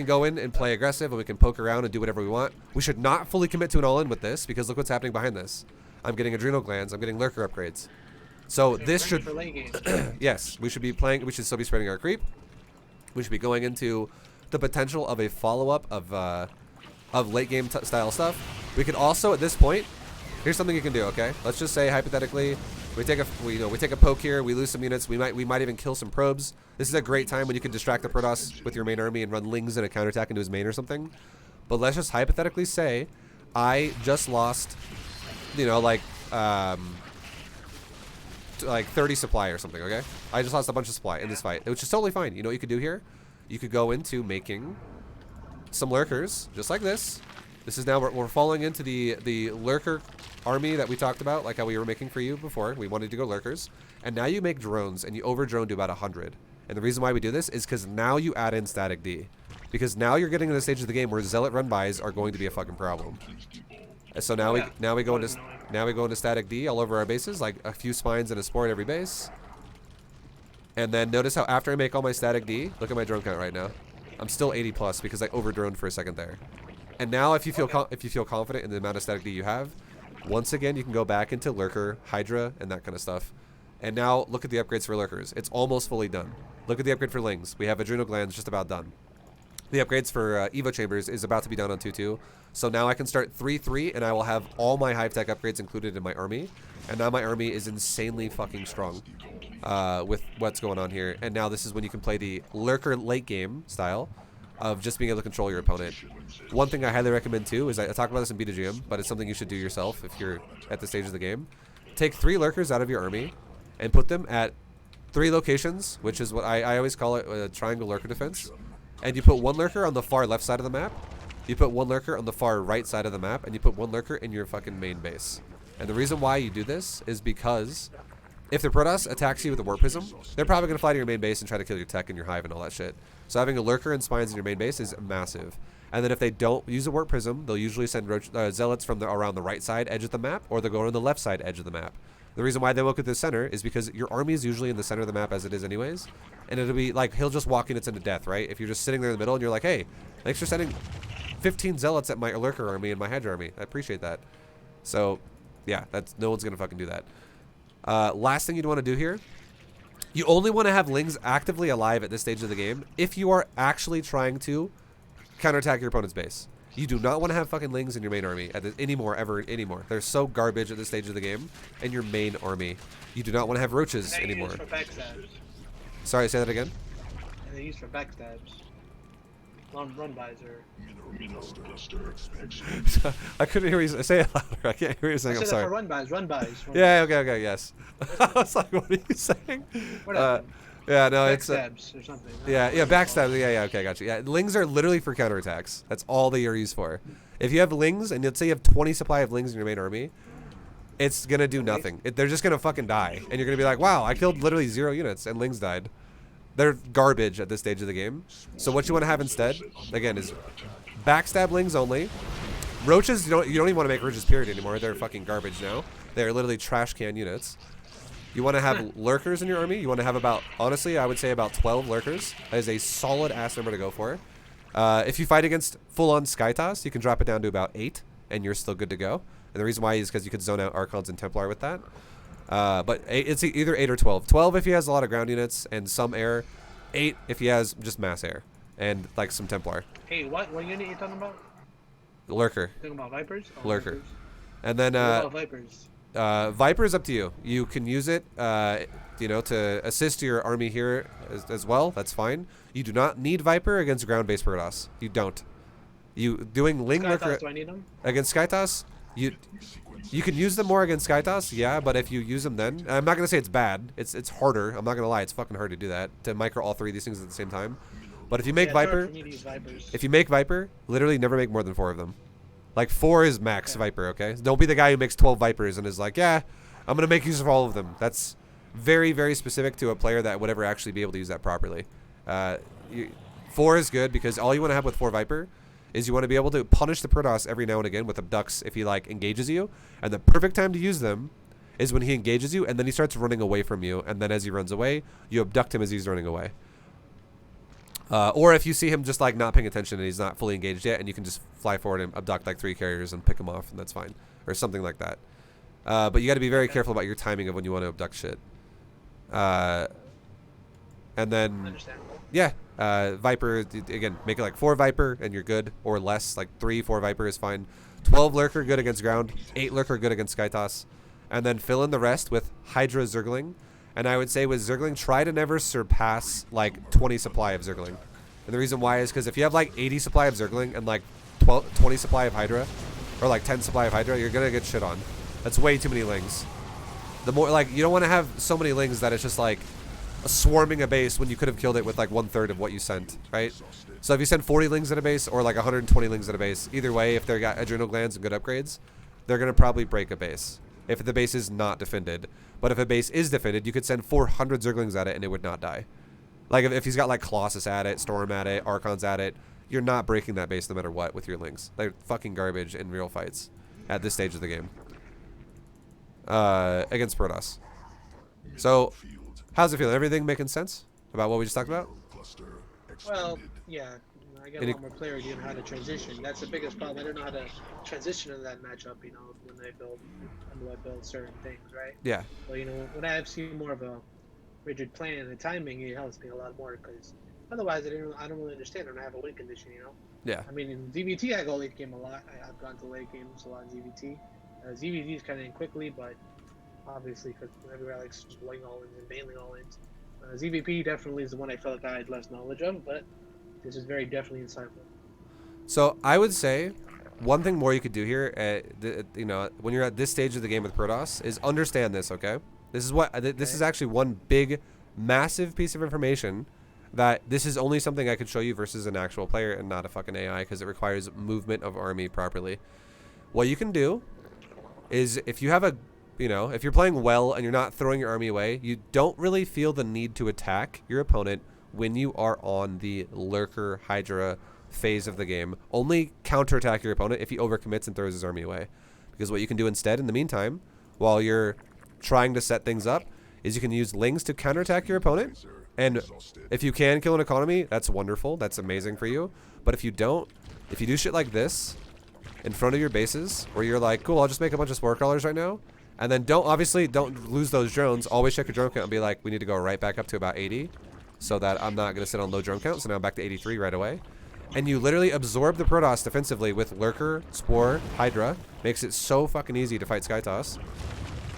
go in and play aggressive and we can poke around and do whatever we want. We should not fully commit to an all-in with this because look what's happening behind this. I'm getting adrenal glands. I'm getting Lurker upgrades. So this should... For late game. Yes, we should be playing... We should still be spreading our creep. We should be going into the potential of a follow-up of late game style stuff. We could also, at this point, here's something you can do. Okay, let's just say hypothetically, we take a poke here. We lose some units. We might even kill some probes. This is a great time when you can distract the Protoss with your main army and run Lings in a counterattack into his main or something. But let's just hypothetically say I just lost, like 30 supply or something, okay? I just lost a bunch of supply in this fight, which is totally fine. You know what you could do here? You could go into making some Lurkers, just like this. This is now, we're falling into the Lurker army that we talked about, like how we were making for you before. We wanted to go Lurkers. And now you make drones, and you over-drone to about 100. And the reason why we do this is because now you add in static D. Because now you're getting to the stage of the game where Zealot run-bys are going to be a fucking problem. So now we go into static D all over our bases, like a few spines and a spore at every base. And then notice how after I make all my static D, look at my drone count right now. I'm still 80 plus because I over-droned for a second there. And now if you feel confident in the amount of static D you have, once again you can go back into Lurker, Hydra, and that kind of stuff. And now look at the upgrades for Lurkers. It's almost fully done. Look at the upgrade for Lings. We have adrenal glands just about done. The upgrades for Evo Chambers is about to be done on 2-2. So now I can start 3-3 and I will have all my Hive Tech upgrades included in my army. And now my army is insanely fucking strong with what's going on here. And now this is when you can play the Lurker late game style of just being able to control your opponent. One thing I highly recommend too is I talk about this in BetaGM, but it's something you should do yourself if you're at the stage of the game. Take 3 Lurkers out of your army and put them at 3 locations, which is what I always call it a triangle Lurker defense. And you put 1 Lurker on the far left side of the map, you put 1 Lurker on the far right side of the map, and you put 1 Lurker in your fucking main base. And the reason why you do this is because if the Protoss attacks you with a Warp Prism, they're probably going to fly to your main base and try to kill your tech and your hive and all that shit. So having a Lurker and Spines in your main base is massive. And then if they don't use a Warp Prism, they'll usually send Zealots from around the right side edge of the map, or they'll go to the left side edge of the map. The reason why they look at the center is because your army is usually in the center of the map as it is anyways. And it'll be like, he'll just walk in its into death, right? If you're just sitting there in the middle and you're like, hey, thanks for sending 15 Zealots at my Lurker army and my Hydra army. I appreciate that. So, yeah, no one's going to fucking do that. Last thing you'd want to do here, you only want to have Lings actively alive at this stage of the game if you are actually trying to counterattack your opponent's base. You do not want to have fucking Lings in your main army anymore. They're so garbage at this stage of the game in your main army. You do not want to have roaches anymore. For backstabs. Sorry, say that again? And they're used for backstabs. Run-bys or... I couldn't hear you say it louder. I can't hear you saying. I'm sorry. For run-bys. Yeah, okay, yes. I was like, what are you saying? Yeah, no, it's backstabs or something. Yeah, backstabs. Yeah, okay, gotcha. Yeah, Lings are literally for counterattacks. That's all they are used for. If you have Lings, and let's say you have 20 supply of Lings in your main army, it's gonna do nothing. They're just gonna fucking die, and you're gonna be like, wow, I killed literally 0 units, and Lings died. They're garbage at this stage of the game. So what you want to have instead, again, is backstab Lings only. Roaches, you don't even want to make roaches period anymore. They're fucking garbage now. They're literally trash can units. You want to have Lurkers in your army. You want to have about, honestly, I would say about 12 Lurkers. That is a solid ass number to go for. If you fight against full-on Skytoss, you can drop it down to about 8, and you're still good to go. And the reason why is because you could zone out Archons and Templar with that. But it's either 8 or 12. 12 if he has a lot of ground units and some air. 8 if he has just mass air and like some Templar. Hey, what unit are you talking about? Lurker. Talking about Vipers? Oh, Lurker. Vipers. And then What about Vipers? Viper's up to you. You can use it, to assist your army here as well. That's fine. You do not need Viper against ground-based Protoss. You don't. You doing Ling Lurker do I need them? against Skytoss? You can use them more against Skytoss, yeah, but if you use them then, I'm not gonna say it's bad. It's harder. I'm not gonna lie. It's fucking hard to do that, to micro all 3 of these things at the same time. But if you make Viper, literally never make more than 4 of them. Like 4 is max Viper, okay? Don't be the guy who makes 12 Vipers and is like, yeah, I'm going to make use of all of them. That's very, very specific to a player that would ever actually be able to use that properly. 4 is good because all you want to have with 4 Viper is you want to be able to punish the Protoss every now and again with abducts if he like engages you. And the perfect time to use them is when he engages you and then he starts running away from you. And then as he runs away, you abduct him as he's running away. Or if you see him just like not paying attention and he's not fully engaged yet, and you can just fly forward and abduct like 3 carriers and pick him off, and that's fine, or something like that. But you got to be very careful about your timing of when you want to abduct shit. And then, yeah, Viper again, make it like 4 Viper and you're good, or less, like 3, 4 Viper is fine. 12 Lurker good against ground, 8 Lurker good against Skytoss, and then fill in the rest with Hydra Zergling. And I would say with Zergling, try to never surpass like 20 supply of Zergling. And the reason why is because if you have like 80 supply of Zergling and like 20 supply of Hydra, or like 10 supply of Hydra, you're gonna get shit on. That's way too many Lings. The more, like, you don't want to have so many Lings that it's just like swarming a base when you could have killed it with like 1/3 of what you sent, right? So if you send 40 Lings at a base or like 120 Lings at a base, either way, if they got adrenal glands and good upgrades, they're gonna probably break a base if the base is not defended. But if a base is defended, you could send 400 Zerglings at it and it would not die. Like if he's got like Colossus at it, Storm at it, Archons at it, you're not breaking that base no matter what with your Lings. They're fucking garbage in real fights at this stage of the game. Against Protoss. So, how's it feel? Everything making sense about what we just talked about? Well, yeah. I get a lot more clarity on how to transition. That's the biggest problem. I don't know how to transition in that matchup, when I build certain things, right? Yeah. Well, when I have seen more of a rigid plan, the timing, it helps me a lot more, because otherwise I don't really understand. I don't have a win condition, Yeah. I mean, in ZVT I go late game a lot. I've gone to late games a lot in ZVT. ZVT is kind of in quickly, but obviously because everybody likes just blowing all-ins and bailing all-ins. ZVP definitely is the one I felt like I had less knowledge of, but this is very definitely insightful. So I would say one thing more you could do here, when you're at this stage of the game with Protoss, is understand this. Okay, this is actually one big, massive piece of information that this is only something I could show you versus an actual player and not a fucking AI, because it requires movement of army properly. What you can do is if you have a, if you're playing well and you're not throwing your army away, you don't really feel the need to attack your opponent when you are on the Lurker Hydra phase of the game. Only counterattack your opponent if he overcommits and throws his army away. Because what you can do instead in the meantime, while you're trying to set things up, is you can use Lings to counterattack your opponent. And if you can kill an economy, that's wonderful. That's amazing for you. But if you don't, if you do shit like this in front of your bases, where you're like, cool, I'll just make a bunch of spore crawlers right now, and then obviously don't lose those drones. Always check your drone count and be like, we need to go right back up to about 80, so that I'm not going to sit on low drone count. So now I'm back to 83 right away. And you literally absorb the Protoss defensively with Lurker, Spore, Hydra. Makes it so fucking easy to fight Skytoss.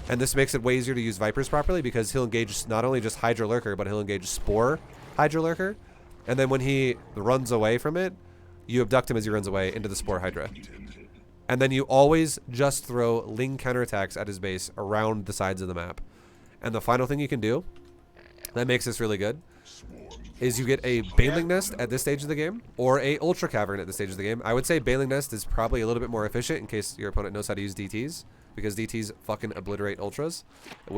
And this makes it way easier to use Vipers properly, because he'll engage not only just Hydra Lurker, but he'll engage Spore Hydra Lurker. And then when he runs away from it, you abduct him as he runs away into the Spore Hydra. And then you always just throw Ling counterattacks at his base around the sides of the map. And the final thing you can do that makes this really good is you get a Baneling Nest at this stage of the game, or a Ultra Cavern at this stage of the game. I would say Baneling Nest is probably a little bit more efficient in case your opponent knows how to use DTs, because DTs fucking obliterate Ultras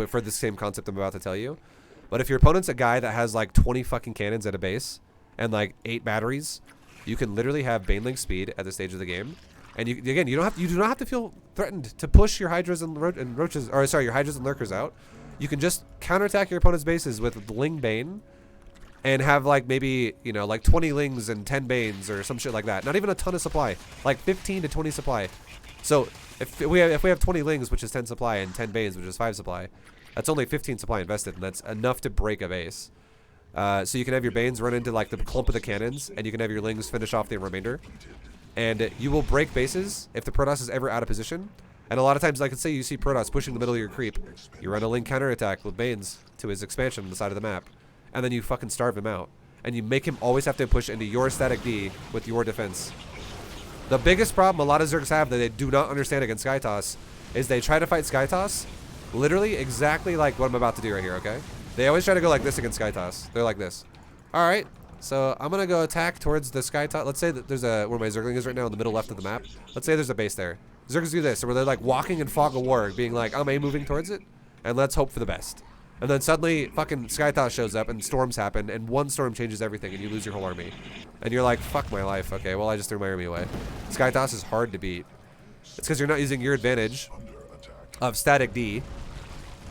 for the same concept I'm about to tell you. But if your opponent's a guy that has like 20 fucking cannons at a base and like 8 batteries, you can literally have Baneling speed at this stage of the game. And you do not have to feel threatened to push your Hydras and Roaches, or sorry, your Hydras and Lurkers out. You can just counterattack your opponent's bases with Ling Bane, and have like maybe, like 20 Lings and 10 Banes or some shit like that. Not even a ton of supply, like 15 to 20 supply. So if we have 20 Lings, which is 10 supply, and 10 Banes, which is 5 supply, that's only 15 supply invested, and that's enough to break a base. So you can have your Banes run into like the clump of the cannons, and you can have your Lings finish off the remainder. And you will break bases if the Protoss is ever out of position. And a lot of times, like let's say you see Protoss pushing the middle of your creep, you run a Ling counterattack with Banes to his expansion on the side of the map, and then you fucking starve him out. And you make him always have to push into your static D with your defense. The biggest problem a lot of Zergs have that they do not understand against Skytoss is they try to fight Skytoss literally exactly like what I'm about to do right here, okay? They always try to go like this against Skytoss. They're like this. Alright, so I'm going to go attack towards the Skytoss. Let's say that there's where my Zergling is right now in the middle left of the map. Let's say there's a base there. Zergs do this, where they're like walking in fog of war, being like, I'm moving towards it, and let's hope for the best. And then suddenly fucking Skytoss shows up and storms happen, and one storm changes everything and you lose your whole army. And you're like, fuck my life. Okay, well I just threw my army away. Skytoss is hard to beat. It's because you're not using your advantage of static D,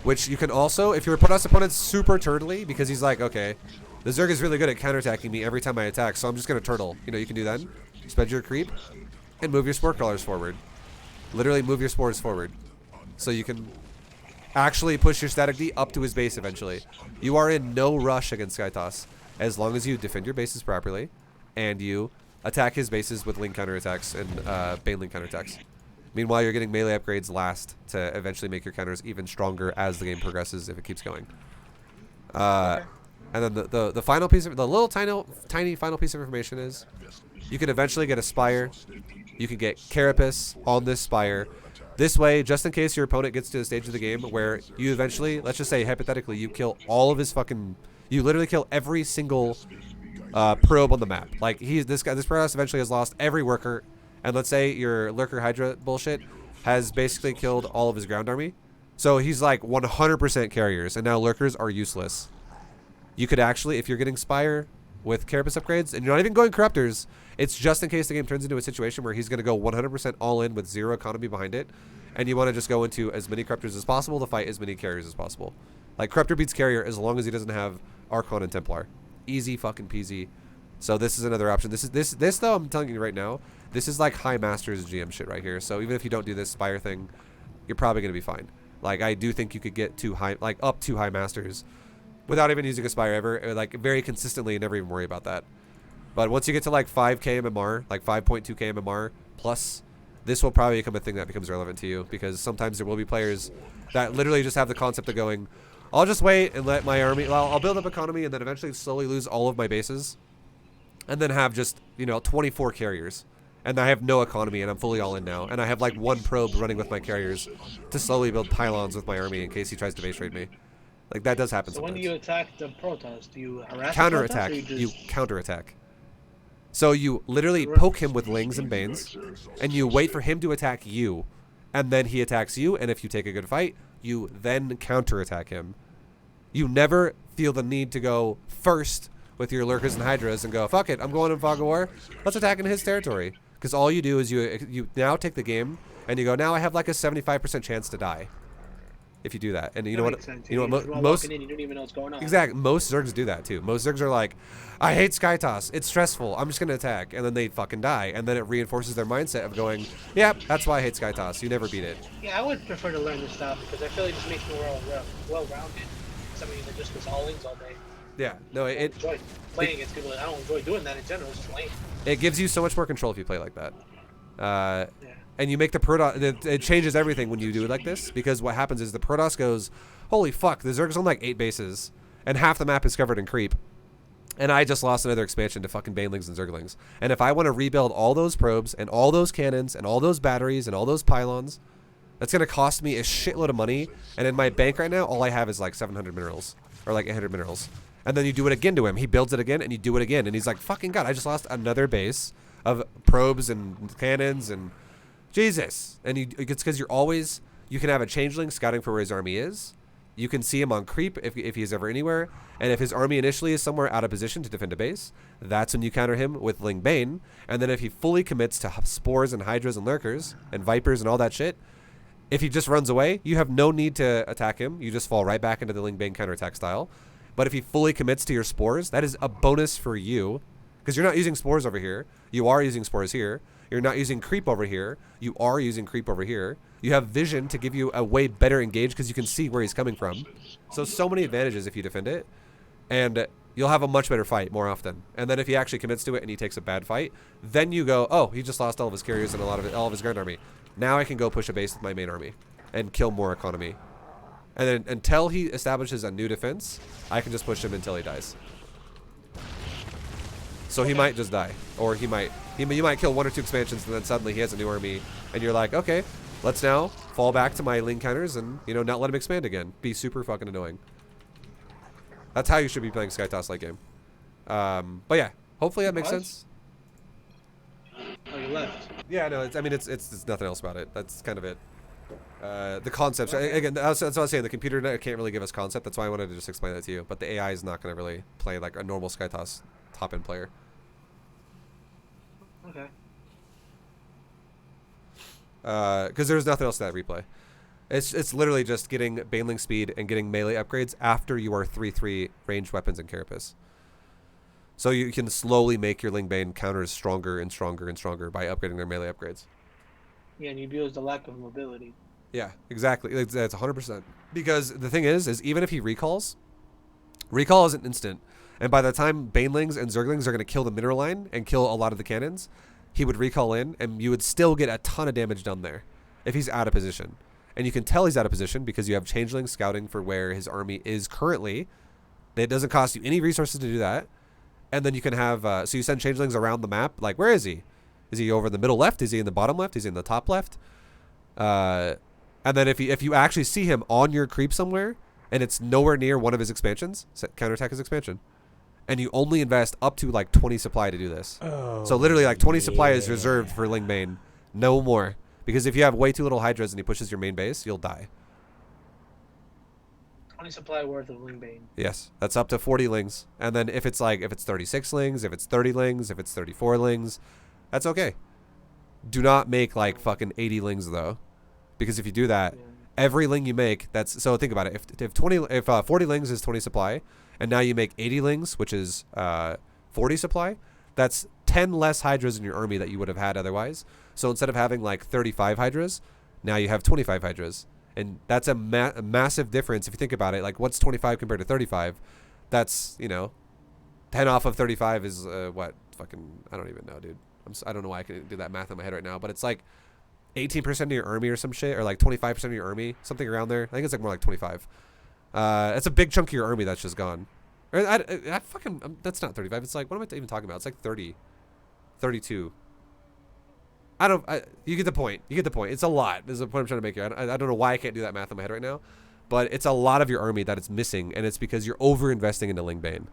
which you can also, if your Protoss opponent's super turtly, because he's like, okay, the Zerg is really good at counterattacking me every time I attack, so I'm just going to turtle. You can do that. Spread your creep and move your spore crawlers forward. Literally move your spores forward. So you can actually push your static D up to his base eventually. You are in no rush against Skytoss, as long as you defend your bases properly and you attack his bases with Ling counterattacks and Baneling counterattacks. Meanwhile, you're getting melee upgrades last to eventually make your counters even stronger as the game progresses if it keeps going. And then the final piece of the little tiny final piece of information is you can eventually get a Spire. You can get Carapace on this Spire. This way, just in case your opponent gets to the stage of the game where you eventually, let's just say hypothetically, you kill all of his fucking, you literally kill every single probe on the map. Like this Protoss eventually has lost every worker, and let's say your Lurker Hydra bullshit has basically killed all of his ground army. So he's like 100% carriers, and now Lurkers are useless. You could actually, if you're getting Spire with Carapace upgrades, and you're not even going Corruptors, it's just in case the game turns into a situation where he's going to go 100% all in with 0 economy behind it, and you want to just go into as many Corruptors as possible to fight as many carriers as possible. Like, Corruptor beats Carrier as long as he doesn't have Archon and Templar. Easy fucking peasy. So this is another option. This though, I'm telling you right now, this is like high masters GM shit right here. So even if you don't do this Spire thing, you're probably going to be fine. Like, I do think you could get to high, like up to high masters without even using a Spire ever, like very consistently, and never even worry about that. But once you get to like 5k MMR, like 5.2k MMR plus, this will probably become a thing that becomes relevant to you, because sometimes there will be players that literally just have the concept of going, I'll just wait and let my army, well, I'll build up economy and then eventually slowly lose all of my bases, and then have just, 24 carriers. And I have no economy and I'm fully all in now. And I have like 1 probe running with my carriers to slowly build pylons with my army in case he tries to base raid me. Like, that does happen sometimes. So when do you attack the Protoss? Do you harass counterattack? the Protoss, or You counterattack. So you literally poke him with Lings and Banes, and you wait for him to attack you, and then he attacks you, and if you take a good fight, you then counterattack him. You never feel the need to go first with your Lurkers and Hydras and go, fuck it, I'm going in Fog of War. Let's attack in his territory. Because all you do is you now take the game and you go, now I have like a 75% chance to die. If you do that. And you know what? You know what? Most in, you don't even know what's going on. Exactly. Most Zergs do that too. Most Zergs are like, I hate Sky Toss. It's stressful. I'm just going to attack. And then they fucking die. And then it reinforces their mindset of going, yep, that's why I hate Sky Toss. You never beat it. Yeah, I would prefer to learn this stuff because I feel like it just makes me well-rounded. Somebody that just goes all-ins all day. Yeah. No, I enjoy playing against people. I don't enjoy doing that in general. It's just lame. It gives you so much more control if you play like that. Yeah. And you make the Protoss, it changes everything when you do it like this, because what happens is the Protoss goes, holy fuck, the Zerg's on like 8 bases, and half the map is covered in creep. And I just lost another expansion to fucking Banelings and Zerglings. And if I want to rebuild all those probes, and all those cannons, and all those batteries, and all those pylons, that's going to cost me a shitload of money. And in my bank right now, all I have is like 700 minerals, or like 800 minerals. And then you do it again to him. He builds it again, and you do it again. And he's like, fucking God, I just lost another base of probes and cannons and... Jesus. And it's because you can have a changeling scouting for where his army is. You can see him on creep if he's ever anywhere. And if his army initially is somewhere out of position to defend a base, that's when you counter him with Ling Bane. And then if he fully commits to spores and hydras and lurkers and vipers and all that shit, if he just runs away, you have no need to attack him. You just fall right back into the Ling Bane counterattack style. But if he fully commits to your spores, that is a bonus for you. Because you're not using spores over here. You are using spores here. You're not using creep over here. You are using creep over here. You have vision to give you a way better engage because you can see where he's coming from. So many advantages if you defend it. And you'll have a much better fight more often. And then if he actually commits to it and he takes a bad fight, then you go, oh, he just lost all of his carriers and all of his grand army. Now I can go push a base with my main army and kill more economy. And then until he establishes a new defense, I can just push him until he dies. So he might just die, or you might kill 1 or 2 expansions, and then suddenly he has a new army, and you're like, okay, let's now fall back to my Ling counters and not let him expand again. Be super fucking annoying. That's how you should be playing Sky Toss late game. But yeah, hopefully that makes sense. Oh, you left. Yeah, no, it's nothing else about it. That's kind of it. The concepts again. That's what I was saying. The computer can't really give us concept. That's why I wanted to just explain that to you. But the AI is not going to really play like a normal Sky Toss top-end player. Okay. Because there's nothing else to that replay. It's literally just getting Baneling speed and getting melee upgrades after you are 3/3 ranged weapons and carapace. So you can slowly make your Ling Bane counters stronger and stronger and stronger by upgrading their melee upgrades. Yeah, and you abuse the lack of mobility. Yeah, exactly. That's 100%. Because the thing is even if he recalls, recall isn't instant. And by the time Banelings and Zerglings are going to kill the mineral line and kill a lot of the cannons, he would recall in, and you would still get a ton of damage done there if he's out of position. And you can tell he's out of position because you have changelings scouting for where his army is currently. It doesn't cost you any resources to do that. And then you can have, so you send changelings around the map, like, where is he? Is he over in the middle left? Is he in the bottom left? Is he in the top left? And then if you actually see him on your creep somewhere, and it's nowhere near one of his expansions, counterattack his expansion. And you only invest up to like 20 supply to do this. Oh, so literally like 20 supply is reserved for Ling Bane. No more. Because if you have way too little hydras and he pushes your main base, you'll die. 20 supply worth of Ling Bane. Yes. That's up to 40 lings. And then if it's 36 lings, if it's 30 lings, if it's 34 lings, that's okay. Do not make like fucking 80 lings though. Because if you do that, every ling you make, so think about it. If 40 lings is 20 supply, and now you make 80 lings, which is 40 supply, that's 10 less hydras in your army that you would have had otherwise. So instead of having like 35 hydras, now you have 25 hydras. And that's a massive difference if you think about it. Like, what's 25 compared to 35? That's, 10 off of 35 is what? Fucking, I don't even know, dude. I don't know why I can do that math in my head right now, but it's like 18% of your army or some shit, or like 25% of your army, something around there. I think it's like more like 25. It's a big chunk of your army that's just gone. Or that's not 35. It's like, what am I even talking about? It's like 30, 32. You get the point. You get the point. It's a lot. This is the point I'm trying to make here. I don't know why I can't do that math in my head right now, but it's a lot of your army that it's missing, and it's because you're over investing into Ling Bane.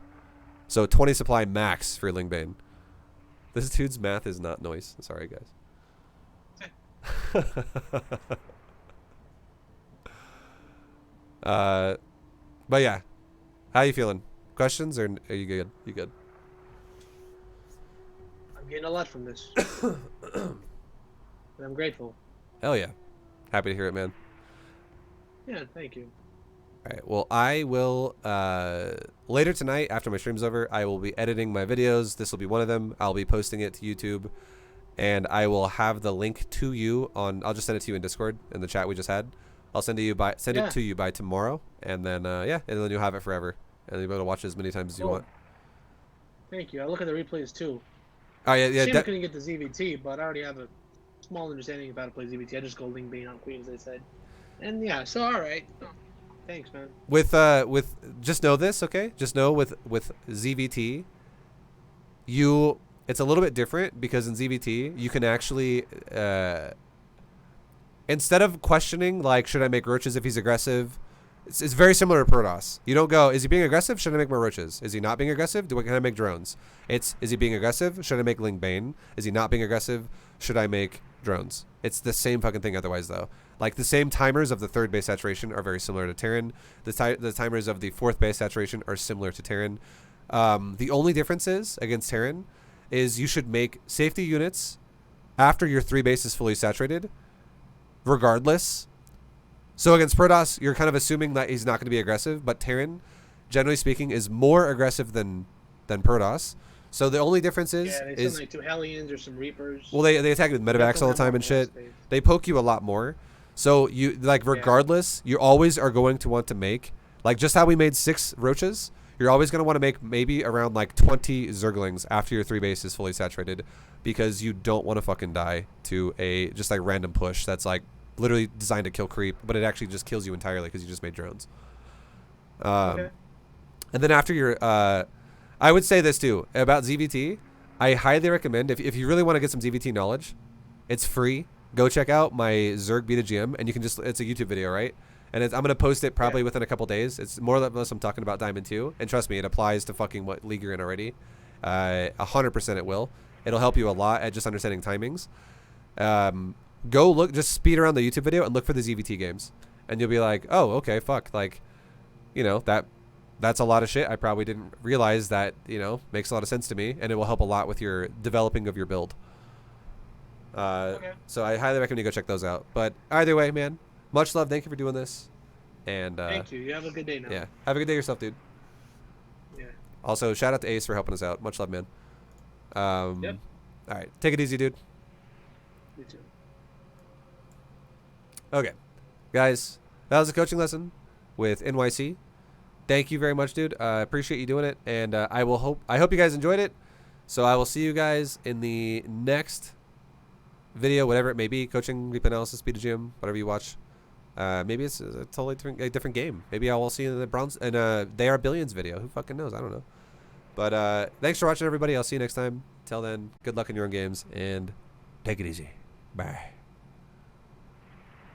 So 20 supply max for Ling Bane. This dude's math is not noise. Sorry, guys. But yeah, how you feeling? Questions or are you good? You good? I'm getting a lot from this. And I'm grateful. Hell yeah, happy to hear it, man. Yeah, thank you. All right. Well, I will later tonight after my stream's over, I will be editing my videos. This will be one of them. I'll be posting it to YouTube, and I will have the link to you on. I'll just send it to you in Discord in the chat we just had. I'll send it to you by tomorrow, and then yeah, and then you'll have it forever, and you'll be able to watch it as many times as you Cool. want. Thank you. I look at the replays too. Oh yeah, Shame I yeah. couldn't get the ZVT, but I already have a small understanding of how to play ZVT. I just go Ling Bane on Queen, as I said. And yeah, so alright. Thanks, man. With just know this, okay? Just know with ZVT, it's a little bit different because in ZVT you can actually instead of questioning like should I make roaches if he's aggressive, it's very similar to Protoss. You don't go, is he being aggressive? Should I make more roaches? Is he not being aggressive? Can I make drones? Is he being aggressive? Should I make Ling Bane? Is he not being aggressive? Should I make drones? It's the same fucking thing otherwise though. Like the same timers of the 3rd base saturation are very similar to Terran. The timers of the 4th base saturation are similar to Terran. The only difference is against Terran is you should make safety units after your 3 base is fully saturated, regardless. So against Protoss, you're kind of assuming that he's not going to be aggressive, but Terran, generally speaking, is more aggressive than Protoss. So the only difference is send like 2 Hellions or some Reapers. well, they attack with medevacs all the time and shit. They poke you a lot more. So you like regardless, you always are going to want to make like just how we made 6 roaches. You're always going to want to make maybe around like 20 Zerglings after your 3 base is fully saturated, because you don't want to fucking die to a just like random push that's like literally designed to kill creep, but it actually just kills you entirely because you just made drones. And then after your I would say this too about ZVT. I highly recommend if you really want to get some ZVT knowledge, it's free. Go check out my Zerg Beta GM, and you can just, it's a YouTube video, right? And I'm going to post it probably within a couple days. It's more or less I'm talking about Diamond 2. And trust me, it applies to fucking what league you're in already. 100% it will. It'll help you a lot at just understanding timings. Go look, just speed around the YouTube video and look for the ZVT games. And you'll be like, oh, okay, fuck. Like, you know, that's a lot of shit. I probably didn't realize that, you know, makes a lot of sense to me. And it will help a lot with your developing of your build. So I highly recommend you go check those out. But either way, man, much love. Thank you for doing this. And thank you. You have a good day now. Yeah, have a good day yourself, dude. Yeah. Also, shout out to Ace for helping us out. Much love, man. Yep. All right, take it easy, dude. You too. Okay, guys, that was a coaching lesson with NYC. Thank you very much, dude. Appreciate you doing it, and I hope you guys enjoyed it. So I will see you guys in the next video, whatever it may be, coaching, replay analysis, speed of gym, whatever you watch. Maybe it's a totally different game. Maybe I will see you in the bronze and They Are Billions video. Who fucking knows? I don't know. But thanks for watching, everybody. I'll see you next time. Till then, good luck in your own games and take it easy. Bye.